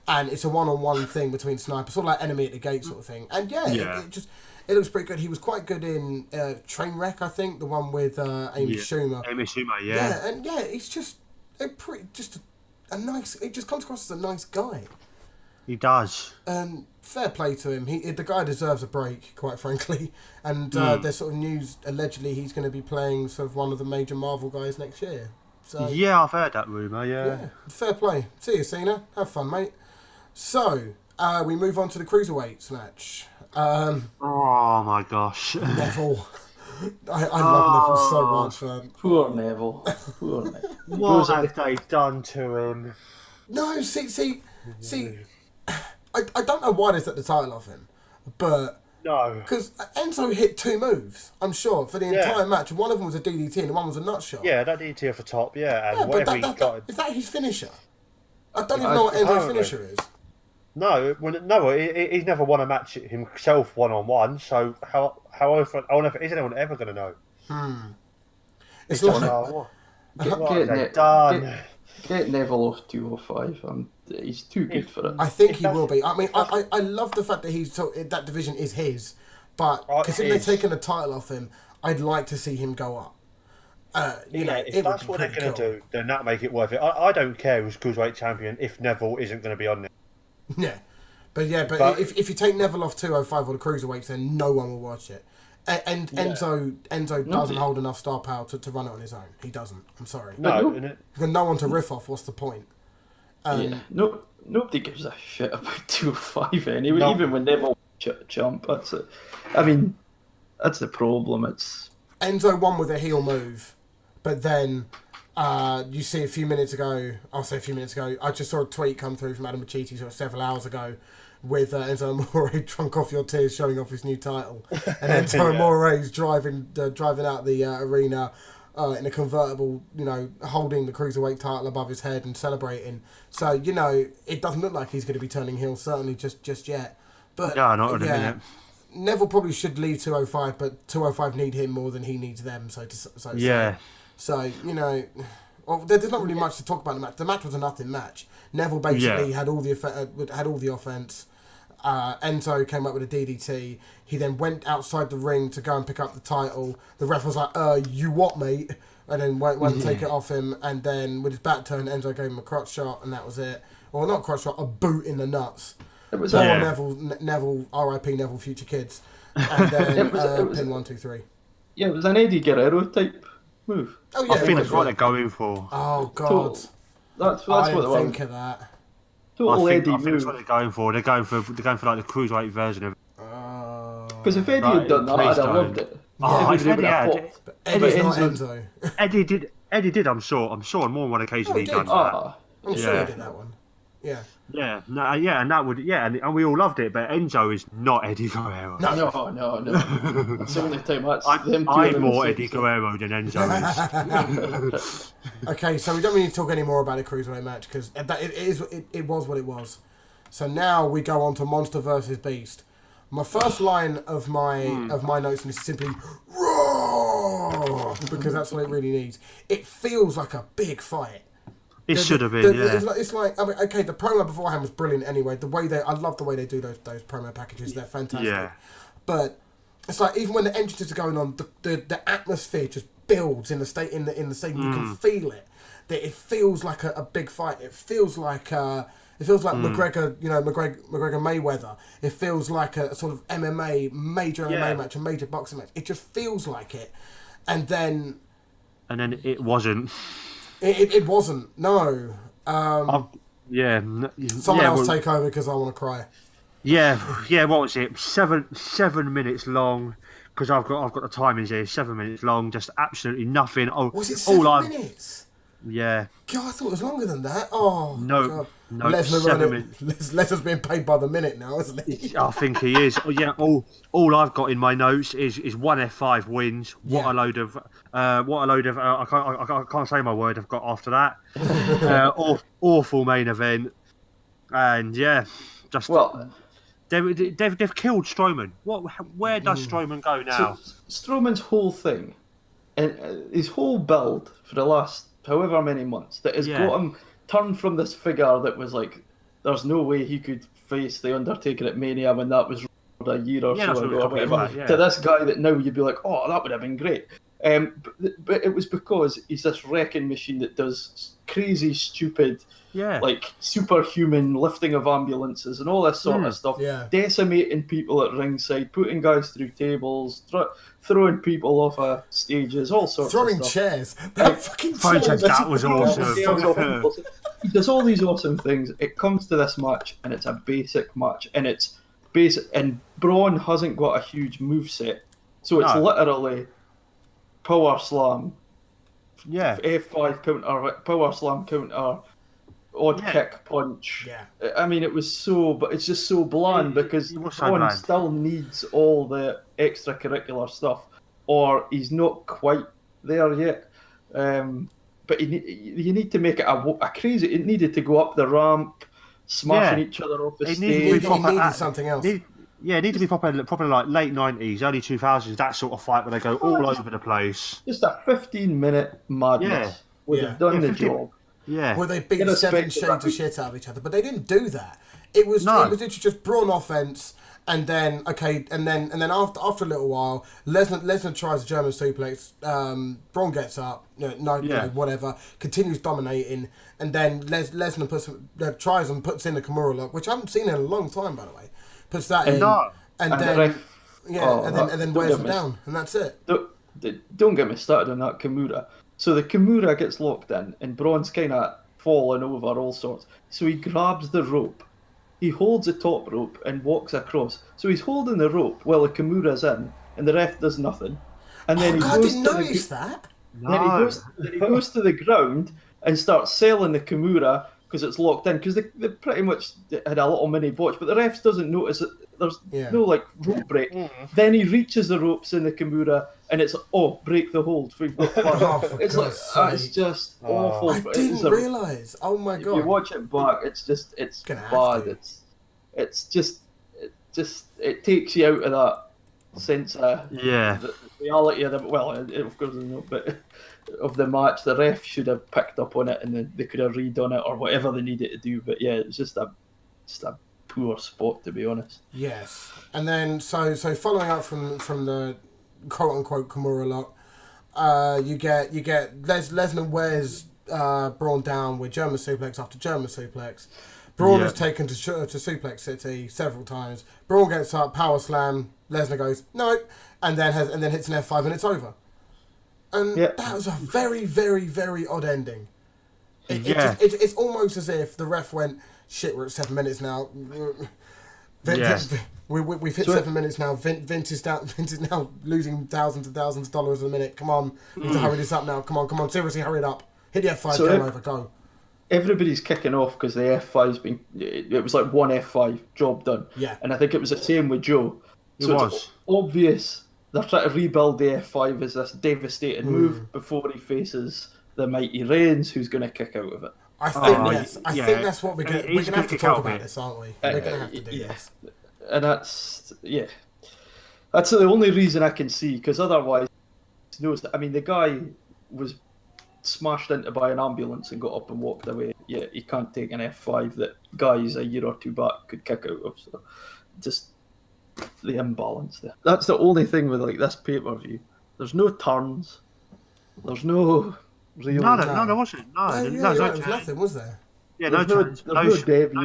And it's a one-on-one thing between snipers, sort of like Enemy at the Gate sort of thing. And it looks pretty good. He was quite good in Trainwreck, I think, the one with Amy Schumer. Amy Schumer, he's just a nice. It just comes across as a nice guy. He does. And fair play to him. The guy deserves a break, quite frankly. And there's sort of news allegedly he's going to be playing sort of one of the major Marvel guys next year. So, I've heard that rumour, yeah. Fair play. See you, Cena. Have fun, mate. So, we move on to the Cruiserweights match. Oh my gosh. Neville. I love Neville so much, man. Poor Neville. What have they done to him? No, see, I don't know why they set the title off him, but... No. Because Enzo hit 2 moves, I'm sure, for the entire match. One of them was a DDT and one was a nut shot. Yeah, that DDT off the top, and whatever he got... Is that his finisher? I don't even know what Enzo's finisher is. No, he's never won a match himself one-on-one, so how is anyone ever going to know? It's like... Get Neville off 205. He's too good for it. I think he will be. I mean, I love the fact that that division is his, but considering they're taking the title off him, I'd like to see him go up. If that's what they're going to do, then that'll make it worth it. I don't care who's Cruiserweight champion if Neville isn't going to be on there. Yeah. But if you take Neville off 205 or the Cruiserweights, then no one will watch it. And Enzo doesn't hold enough star power to run it on his own. He doesn't. I'm sorry. No. He's got no one to riff off. What's the point? Nobody gives a shit about 205 anyway. No. Even when Neville jump, that's it. I mean, that's the problem. It's Enzo won with a heel move, but then you see a few minutes ago. I just saw a tweet come through from Adam Pacitti sort of several hours ago with Enzo Amore drunk off your tears, showing off his new title, and Enzo Amore's driving out the arena in a convertible, holding the Cruiserweight title above his head and celebrating. So it doesn't look like he's going to be turning heel, certainly just yet. But not in a minute. Neville probably should leave 205, but 205 need him more than he needs them. So there's not really much to talk about in the match. The match was a nothing match. Neville basically had all the offense. Enzo came up with a DDT. He then went outside the ring to go and pick up the title. The ref was like, you what, mate? And then went and take it off him. And then with his back turned, Enzo gave him a crotch shot, and that was it. Well, not a crotch shot, a boot in the nuts. It was Neville, R.I.P. Neville, future kids. And then pin 1, 2, 3. Yeah, it was an Eddie Guerrero type move. Oh yeah, I think that's what they're going for. Oh god, that's I what didn't think of that. I think that's what they're going for. They're going for like the Cruiserweight version of it. Because if Eddie had done that, I'd have loved it. If Eddie had. Eddie's not Enzo. Eddie did. I'm sure on more than one occasion he done that. I'm sure he did that one. Yeah. Yeah, and that would, and we all loved it, but Enzo is not Eddie Guerrero. No. It's the only time I'm more Eddie Guerrero than Enzo is. Okay, so we don't really need to talk any more about the Cruiserweight match, because it was what it was. So now we go on to Monster versus Beast. My first line of my notes is simply "Roar," because that's what it really needs. It feels like a big fight. It should have been, It's like, I mean, okay, the promo beforehand was brilliant anyway. I love the way they do those promo packages. They're fantastic. Yeah. But it's like, even when the entrances are going on, the atmosphere just builds in the stadium. You can feel it. That it feels like a big fight. It feels like McGregor, McGregor Mayweather. It feels like a sort of major MMA match, a major boxing match. It just feels like it. And then it wasn't. It wasn't. No. Someone else take over because I want to cry. Yeah. What was it? 7 minutes long. Because I've got the timings here. 7 minutes long. Just absolutely nothing. Was it 7 minutes? Yeah. God, I thought it was longer than that. Oh no. God. No, Lesnar's being paid by the minute now, isn't he? I think he is. All I've got in my notes is one F5 wins. What a load of I can't say my word I've got after that. Awful main event, and they've killed Strowman. Where does Strowman go now? So, Strowman's whole thing, and his whole build for the last however many months that has got him turned from this figure that was like, there's no way he could face the Undertaker at Mania when that was a year or so ago or whatever, to this guy that now you'd be like, oh, that would have been great. But it was because he's this wrecking machine that does crazy, stupid, like superhuman lifting of ambulances and all this sort of stuff, decimating people at ringside, putting guys through tables, throwing people off of stages, all sorts of stuff. Chairs. That was awesome. He does all these awesome things. It comes to this match, and it's a basic match, and it's basic. And Braun hasn't got a huge moveset, so it's literally power slam, F5 counter, power slam counter, odd kick punch. Yeah. I mean, but it's just so bland because Braun still needs all the extracurricular stuff, or he's not quite there yet. But you need to make it a crazy. It needed to go up the ramp, smashing each other off the stage. He needed something else. It needed to be proper like late 90s, early 2000s, that sort of fight where they go all over the place. Just a 15-minute madness would have done the job. Yeah. Where they beat 7 shades of shit out of each other. But they didn't do that. It was literally just Braun offense And then after a little while, Lesnar tries a German suplex. Braun gets up, whatever, continues dominating, and then Lesnar tries and puts in the Kimura lock, which I haven't seen in a long time, by the way. Puts that in, and then wears him down, and that's it. Don't get me started on that Kimura. So the Kimura gets locked in, and Braun's kind of falling over all sorts. So he grabs the rope. He holds the top rope and walks across. So he's holding the rope while the Kimura's in, and the ref does nothing. And then I didn't notice that. No. Then he goes to the ground and starts selling the Kimura because it's locked in. Because they pretty much had a little mini botch, but the ref doesn't notice it. There's no rope break. Then he reaches the ropes in the Kimura, and it's break the hold. It's just awful. I didn't realise. Oh my god! If you watch it back, it's bad. It takes you out of that sense of the reality of the of course there's no, but of the match. The ref should have picked up on it, and then they could have redone it or whatever they needed to do. But yeah, it's just a poor spot, to be honest. Yes, and then so following up from the quote unquote Kimura lock, you get Lesnar wears Braun down with German suplex after German suplex. Braun is taken to Suplex City several times. Braun gets up, power slam. Lesnar goes no, and then hits an F5 and it's over. And that was a very, very, very odd ending. It's almost as if the ref went, shit, we're at 7 minutes now. We've hit 7 minutes now. Vince is now losing thousands and thousands of dollars a minute. Come on, we need to hurry this up now. Come on, seriously, hurry it up. Hit the F5, game over, go. Everybody's kicking off because the F5's been... It was like one F5, job done. Yeah. And I think it was the same with Joe. It's obvious they're trying to rebuild the F5 as this devastating move before he faces the mighty Reigns, who's going to kick out of it. I think that's what we're going to have to talk about this, aren't we? We're going to have to do this. And that's the only reason I can see, because otherwise, the guy was smashed into by an ambulance and got up and walked away. Yeah, he can't take an F5 that guys a year or two back could kick out of. So just the imbalance there. That's the only thing with this pay-per-view. There's no turns. There's no real... No, there wasn't. No, there was nothing, was there? Yeah, no no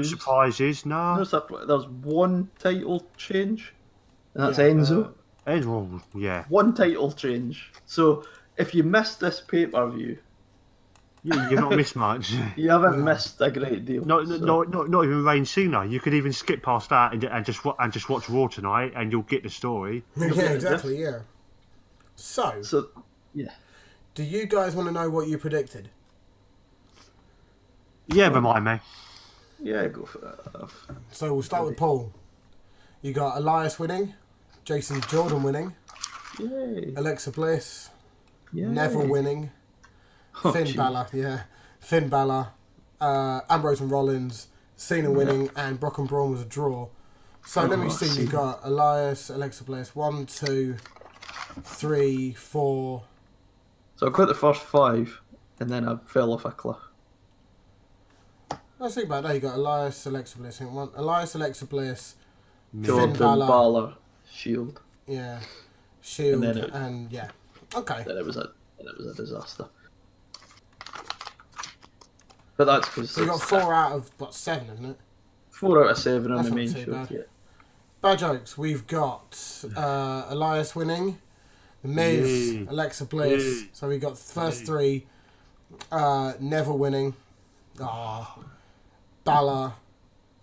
surprises, no. There's one title change, and that's Enzo. Enzo, yeah. One title change. So if you missed this pay-per-view... You've not missed much. You haven't missed a great deal. Not even Reigns Cena. You could even skip past that and just watch Raw tonight, and you'll get the story. Yeah, exactly. Yeah. So yeah. Do you guys want to know what you predicted? Yeah, remind me. Yeah, go for that. So we'll start with Paul. You got Elias winning, Jason Jordan winning, Yay. Alexa Bliss, Yay. Neville winning, Finn Balor, Ambrose and Rollins, Cena winning, and Brock and Braun was a draw. So let me see. You got Elias, Alexa Bliss, 1, 2, 3, 4. So I got the first 5, and then I fell off a cliff. Let's think about that. You got Elias, Alexa Bliss. Elias, Alexa Bliss, Jordan, Finn Balor, Shield. Yeah, Shield, and yeah. Okay. Then it was a disaster. But that's because... So you got 4 out of, 7, isn't it? 4 out of 7 on That's the main not too show. bad. Yeah. Bad jokes. We've got Elias winning, The Miz, Alexa Bliss. So we got the first 3. Neville winning. Balor,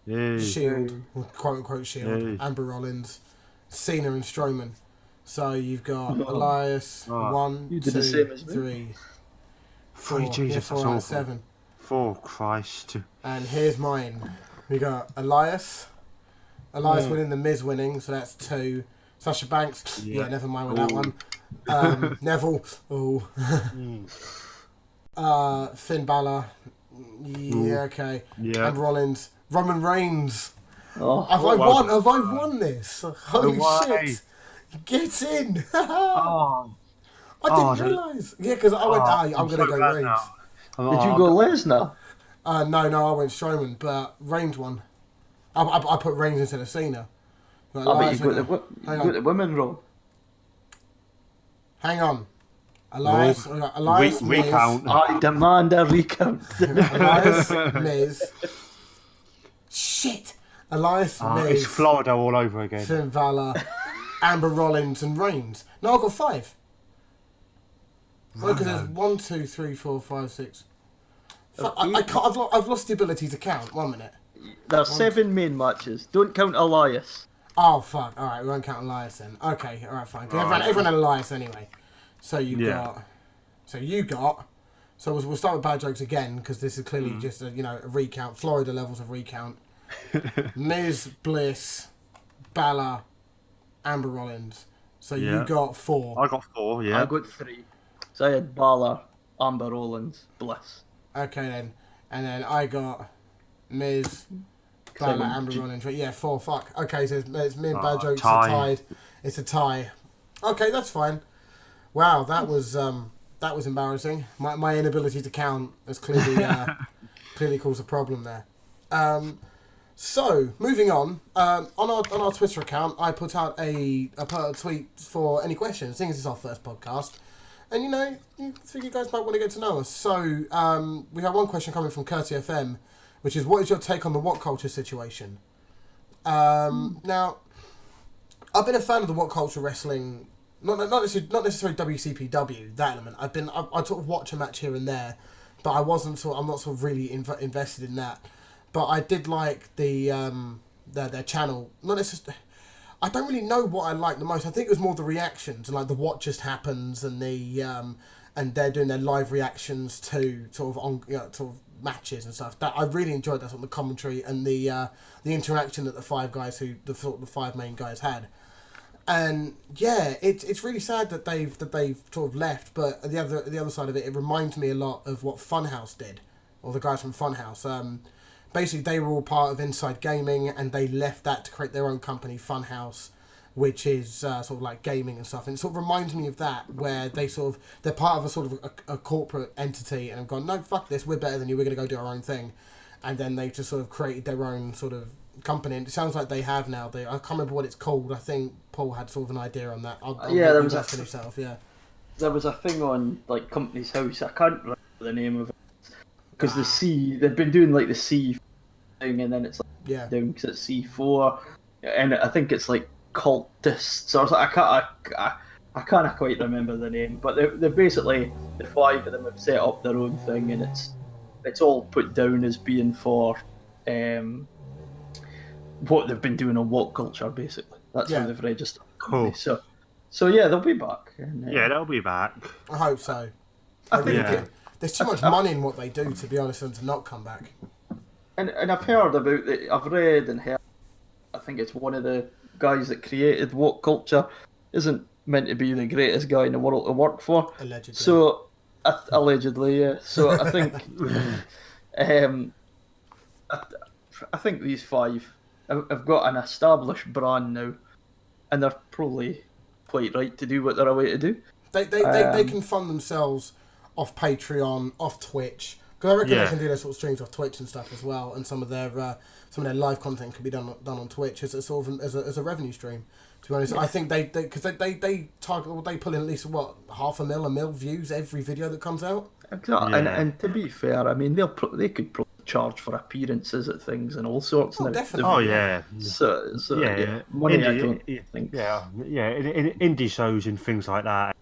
Shield, quote unquote Shield, Amber Rollins, Cena and Strowman. So you've got Elias, 1, 2, 3, 4, Jesus, 4 out of 7. For Christ. And here's mine. We got Elias winning, The Miz winning, so that's 2. Sasha Banks, never mind with that one. Neville, Finn Balor, okay. Yeah. And Rollins, Roman Reigns. Have I won this? Holy shit! Get in! I didn't realise. Yeah, because I went. I'm gonna go Reigns. Did you go Lesnar? No, I went Strowman, but Reigns won. I put Reigns instead of Cena. Got I bet Elias, you got hang the women wrong. Hang on. Elias, we got Elias, Miz. Recount. I demand a recount. Elias, Miz. Shit! Elias, It's Miz, Florida all over again. Finn Balor, Amber Rollins, and Reigns. No, I've got 5. Because there's 1, 2, 3, 4, 5, 6. Fuck, I can't. I've lost the ability to count. 1 minute. There's 7 main matches. Don't count Elias. Oh fuck! All right, we won't count Elias then. Okay, all right, fine. Everyone had Elias anyway. So you got. So we'll start with bad jokes again because this is clearly just a recount. Florida levels of recount. Miz, Bliss, Balor, Amber Rollins. So you got 4. I got 4. Yeah. I got 3. So I had Balor, Amber Rollins, Bliss. Okay then, and then I got Miz, Balor, Amber Rollins. Yeah, 4. Fuck. Okay, so it's me and bad jokes are tied. It's a tie. Okay, that's fine. Wow, that was embarrassing. My inability to count has clearly caused a problem there. So moving on our Twitter account, I put out a tweet for any questions. Seeing as it's our first podcast, and I think you guys might want to get to know us. So we have one question coming from Kangar FM, which is, what is your take on the what culture situation? Now, I've been a fan of the what culture wrestling. Not necessarily WCPW, that element. I sort of watch a match here and there, but I'm not sort of really invested in that. But I did like their channel. Not necessarily. I don't really know what I like the most. I think it was more the reactions and like the what just happens and and they're doing their live reactions to sort of matches and stuff. That I really enjoyed that sort of the commentary and the interaction that the 5 main guys had. And yeah, it's really sad that they've sort of left. But the other side of it, it reminds me a lot of what Funhouse did, or the guys from Funhouse. Basically, they were all part of Inside Gaming, and they left that to create their own company, Funhouse, which is sort of like gaming and stuff. And it sort of reminds me of that, where they're part of a sort of a corporate entity, and have gone, no, fuck this, we're better than you, we're going to go do our own thing. And then they've just sort of created their own sort of company, and it sounds like they have now. I can't remember what it's called. I think Paul had sort of an idea on that. There was There was a thing on like Company's House. I can't remember the name of it because they've been doing like the C thing, and then it's like down because it's C4, and I think it's like cultists or something. I can't quite remember the name, but they're basically, the 5 of them have set up their own thing, and it's all put down as being for what they've been doing on what culture, basically. That's how they've registered. Cool. So yeah, they'll be back. And, they'll be back. I hope so. I think there's too much money in what they do, to be honest, and to not come back. And I've heard about it. I've read and heard. I think it's one of the guys that created what culture isn't meant to be the greatest guy in the world to work for. Allegedly. So allegedly, yeah. So I think I think these 5 have got an established brand now, and they're probably quite right to do what they're away to do. They can fund themselves off Patreon, off Twitch. Because I reckon they can do their sort of streams off Twitch and stuff as well, and some of their live content can be done on Twitch as a sort of as a revenue stream. To be honest, I think they target, they pull in at least $500,000, $1 million views every video that comes out. Exactly, and to be fair, I mean they could probably charge for appearances at things and all sorts. Oh, definitely. Oh yeah. So money. I don't think. Yeah. In indie shows and things like that,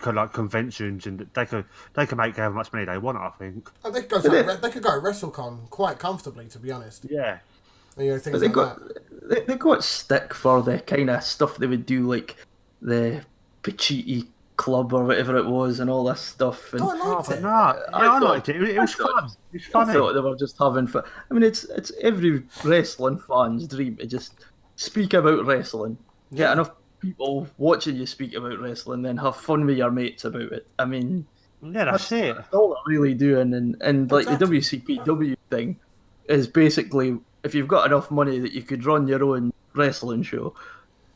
like conventions, and they could make however much money they want, I think. And they could go at WrestleCon quite comfortably, to be honest. Yeah. Things like that. They got stick for the kind of stuff they would do, like the Pachiti Club or whatever it was, and all this stuff. And I liked it. I liked it. It was fun. It was funny. I thought they were just having fun. I mean, it's every wrestling fan's dream to just speak about wrestling. Get enough people watching you speak about wrestling, then have fun with your mates about it. I mean, that's it. That's all they're really doing, and like the WCPW thing is basically, if you've got enough money that you could run your own wrestling show,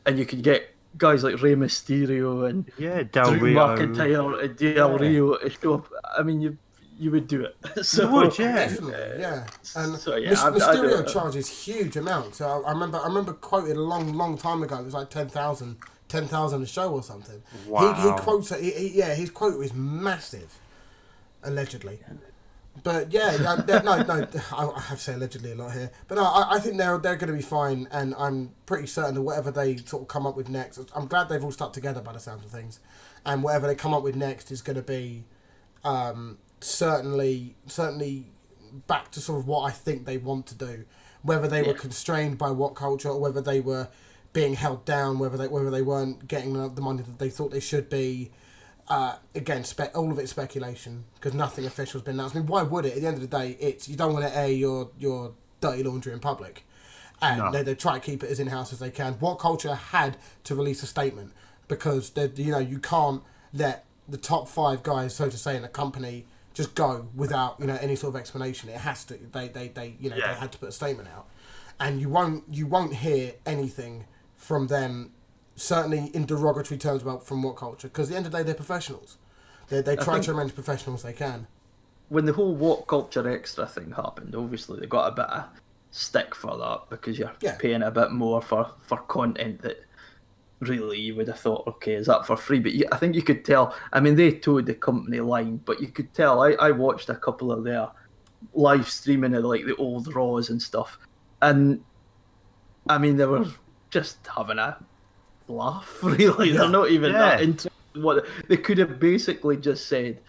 and you could get guys like Rey Mysterio and Del Drew Rio. McIntyre and Del Rio to show up. I mean, you would do it. You So would, yeah. Definitely, yeah. And So, yeah, Mysterio I charges huge amounts. So I remember quoted a long time ago. It was like 10,000 a show or something. Wow. He quotes it. His quote is massive, allegedly. But yeah, no, I have to say allegedly a lot here. But no, I think they're going to be fine, and I'm pretty certain that whatever they sort of come up with next, I'm glad they've all stuck together by the sounds of things, and whatever they come up with next is going to be certainly back to sort of what I think they want to do. Whether they were constrained by what culture, or whether they were being held down, whether they weren't getting the money that they thought they should be. Again, all of it's speculation because nothing official has been announced. I mean, why would it? At the end of the day, it's you don't want to air your dirty laundry in public, and they try to keep it as in-house as they can. What culture had to release a statement because you can't let the top 5 guys, so to say, in a company just go without any sort of explanation. It has to. They had to put a statement out, and you won't hear anything from them. Certainly in derogatory terms about from what culture, because at the end of the day they're professionals. They try to remain as professional as they can. when the whole what culture extra thing happened, obviously they got a bit of stick for that because you're paying a bit more for content that really you would have thought, okay, is that for free? But I think you could tell, I mean, they towed the company line, but you could tell, I watched a couple of their live streaming of like the old Raws and stuff, and I mean, they were just having a laugh, really. They're not even that interested in what they could have basically just said,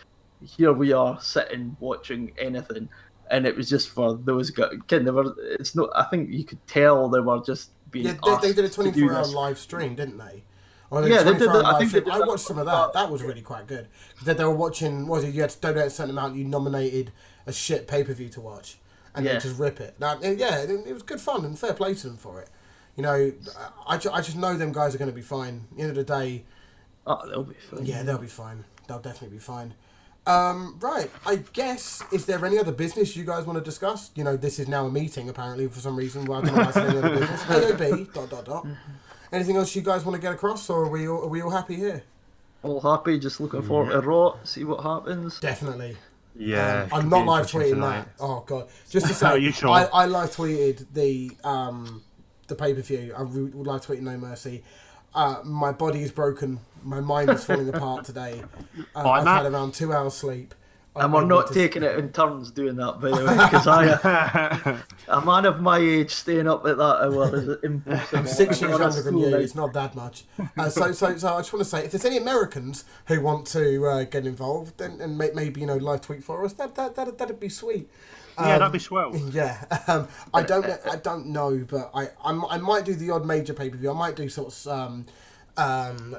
here we are sitting watching anything, and it was just for those guys. Again, they were, it's not, I think you could tell they were just being asked they did a 24-hour live stream, didn't they? Or they did. I watched some of that. That was really quite good. They were watching, you had to donate a certain amount, you nominated a shit pay-per-view to watch, and they just rip it. Now, it was good fun, and fair play to them for it. You know, I just know them guys are going to be fine. At the end of the day... Oh, they'll be fine. Yeah, they'll be fine. They'll definitely be fine. Right, I guess, is there any other business you guys want to discuss? You know, this is now a meeting, apparently, for some reason. Well, I don't know why I said any other business. AOB, ... Anything else you guys want to get across, or are we all happy here? All happy, just looking forward to Raw, see what happens. Definitely. Yeah. I'm not live tweeting that. Oh, God. Just to say, you sure? I live tweeted the pay-per-view. I would live tweeting No Mercy. My body is broken. My mind is falling apart today. I've had around 2 hours sleep. And we're not taking it in turns doing that, by the way, because a man of my age staying up at that hour is impossible. I'm 6 years younger than you. It's not that much. So I just want to say, if there's any Americans who want to get involved and maybe live tweet for us, that'd be sweet. Yeah, that'd be swell. Yeah, I don't know, but I might do the odd major pay-per-view. I might do sort of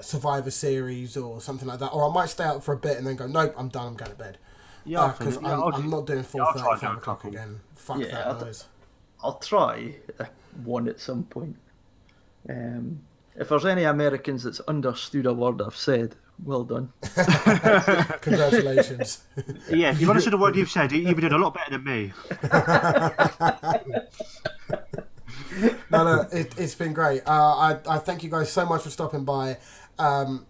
Survivor Series or something like that, or I might stay out for a bit and then go, nope, I'm done. I'm going to bed. Yeah, because I'm not doing 4:30, 5 o'clock again. Fuck that noise. I'll try one at some point. If there's any Americans that's understood a word I've said, well done. Congratulations. Yeah, if you've understood a word you've said, you've been doing a lot better than me. No, it's been great. I thank you guys so much for stopping by.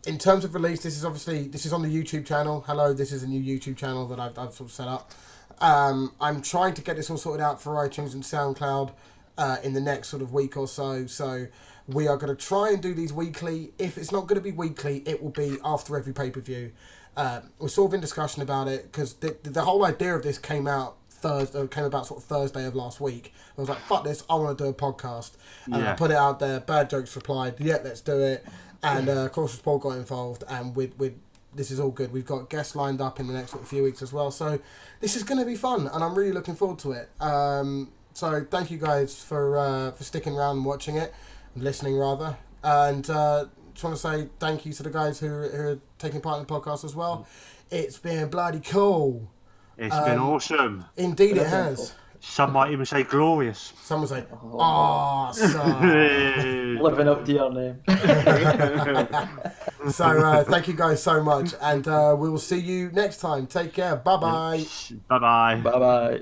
In terms of release, this is on the YouTube channel. Hello, this is a new YouTube channel that I've sort of set up. I'm trying to get this all sorted out for iTunes and SoundCloud in the next sort of week or so. So we are going to try and do these weekly. If it's not going to be weekly, it will be after every pay-per-view. We're sort of in discussion about it because the whole idea of this came about sort of Thursday of last week. I was like, fuck this, I want to do a podcast. And I put it out there. Bad Jokes replied, yeah, let's do it. And of course, Paul got involved, and with this is all good. We've got guests lined up in the next few weeks as well, so this is going to be fun, and I'm really looking forward to it. So thank you guys for sticking around and watching it, and listening rather, and just want to say thank you to the guys who are taking part in the podcast as well. It's been bloody cool. It's been awesome. Indeed, it has. Some might even say glorious. Some would say, awesome. Living up to your name. So thank you guys so much, and we will see you next time. Take care. Bye-bye. Bye-bye. Bye-bye.